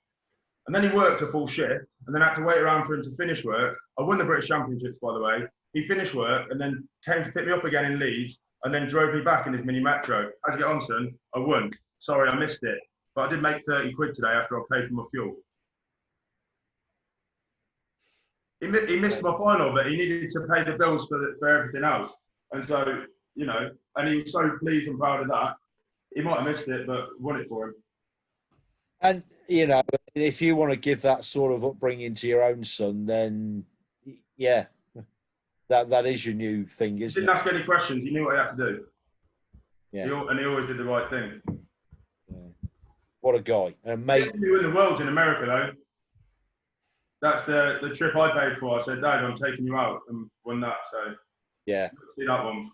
And then he worked a full shift and then had to wait around for him to finish work. I won the British Championships, by the way. He finished work and then came to pick me up again in Leeds and then drove me back in his mini metro. How'd you get on, son? I won. Sorry, I missed it. But I did make 30 quid today after I paid for my fuel. He missed my final, but he needed to pay the bills for everything else. And so, you know, and he was so pleased and proud of that. He might have missed it, but won it for him. And, you know, if you want to give that sort of upbringing to your own son, then, yeah, that is your new thing, isn't it? He didn't ask any questions. He knew what he had to do. Yeah. And he always did the right thing. Yeah. What a guy. Amazing. He win the world in America, though. That's the trip I paid for. I said, Dad, I'm taking you out, and won that. So, yeah. Let's see that one.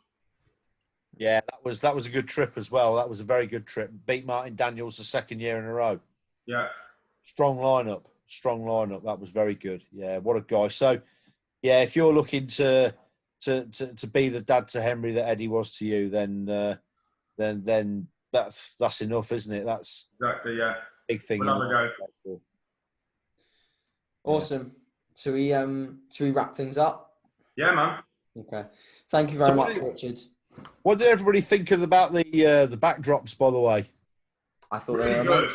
Yeah, that was a good trip as well. That was a very good trip. Beat Martin Daniels the second year in a row. Yeah. Strong lineup. That was very good. Yeah, what a guy. So, yeah, if you're looking to be the dad to Henry that Eddie was to you, then that's enough, isn't it? That's exactly, yeah. Big thing. We'll have a go. Awesome. Should we wrap things up? Yeah, man. Okay. Thank you very much, Richard. What did everybody think about the backdrops, by the way? I thought they were good.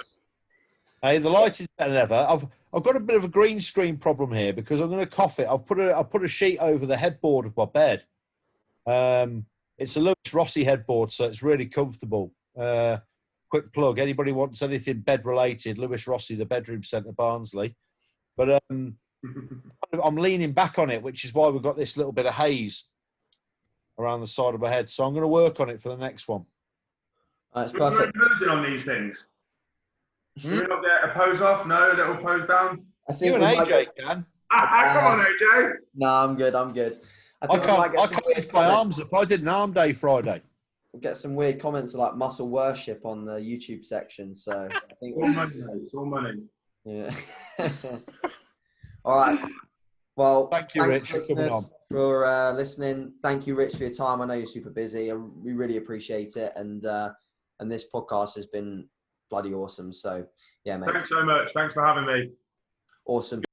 Hey, the light is better than ever. I've got a bit of a green screen problem here because I'm going to cough it. I've put a sheet over the headboard of my bed. It's a Lewis Rossi headboard, so it's really comfortable. Quick plug: anybody wants anything bed related? Lewis Rossi, the Bedroom Centre, Barnsley. But I'm leaning back on it, which is why we've got this little bit of haze around the side of my head. So I'm going to work on it for the next one. It's perfect. We're posing on these things. Do we not get a pose off? No, a little pose down? I think you and AJ can. Come on, AJ. No, I'm good. I can't lift my arms up. I did an arm day Friday. We'll get some weird comments like muscle worship on the YouTube section. So I think all money, mate. It's all money. Yeah. All right. Well, thank you, Rich, for coming on. For listening. Thank you, Rich, for your time. I know you're super busy. We really appreciate it. And this podcast has been bloody awesome. So, yeah, mate. Thanks so much. Thanks for having me. Awesome.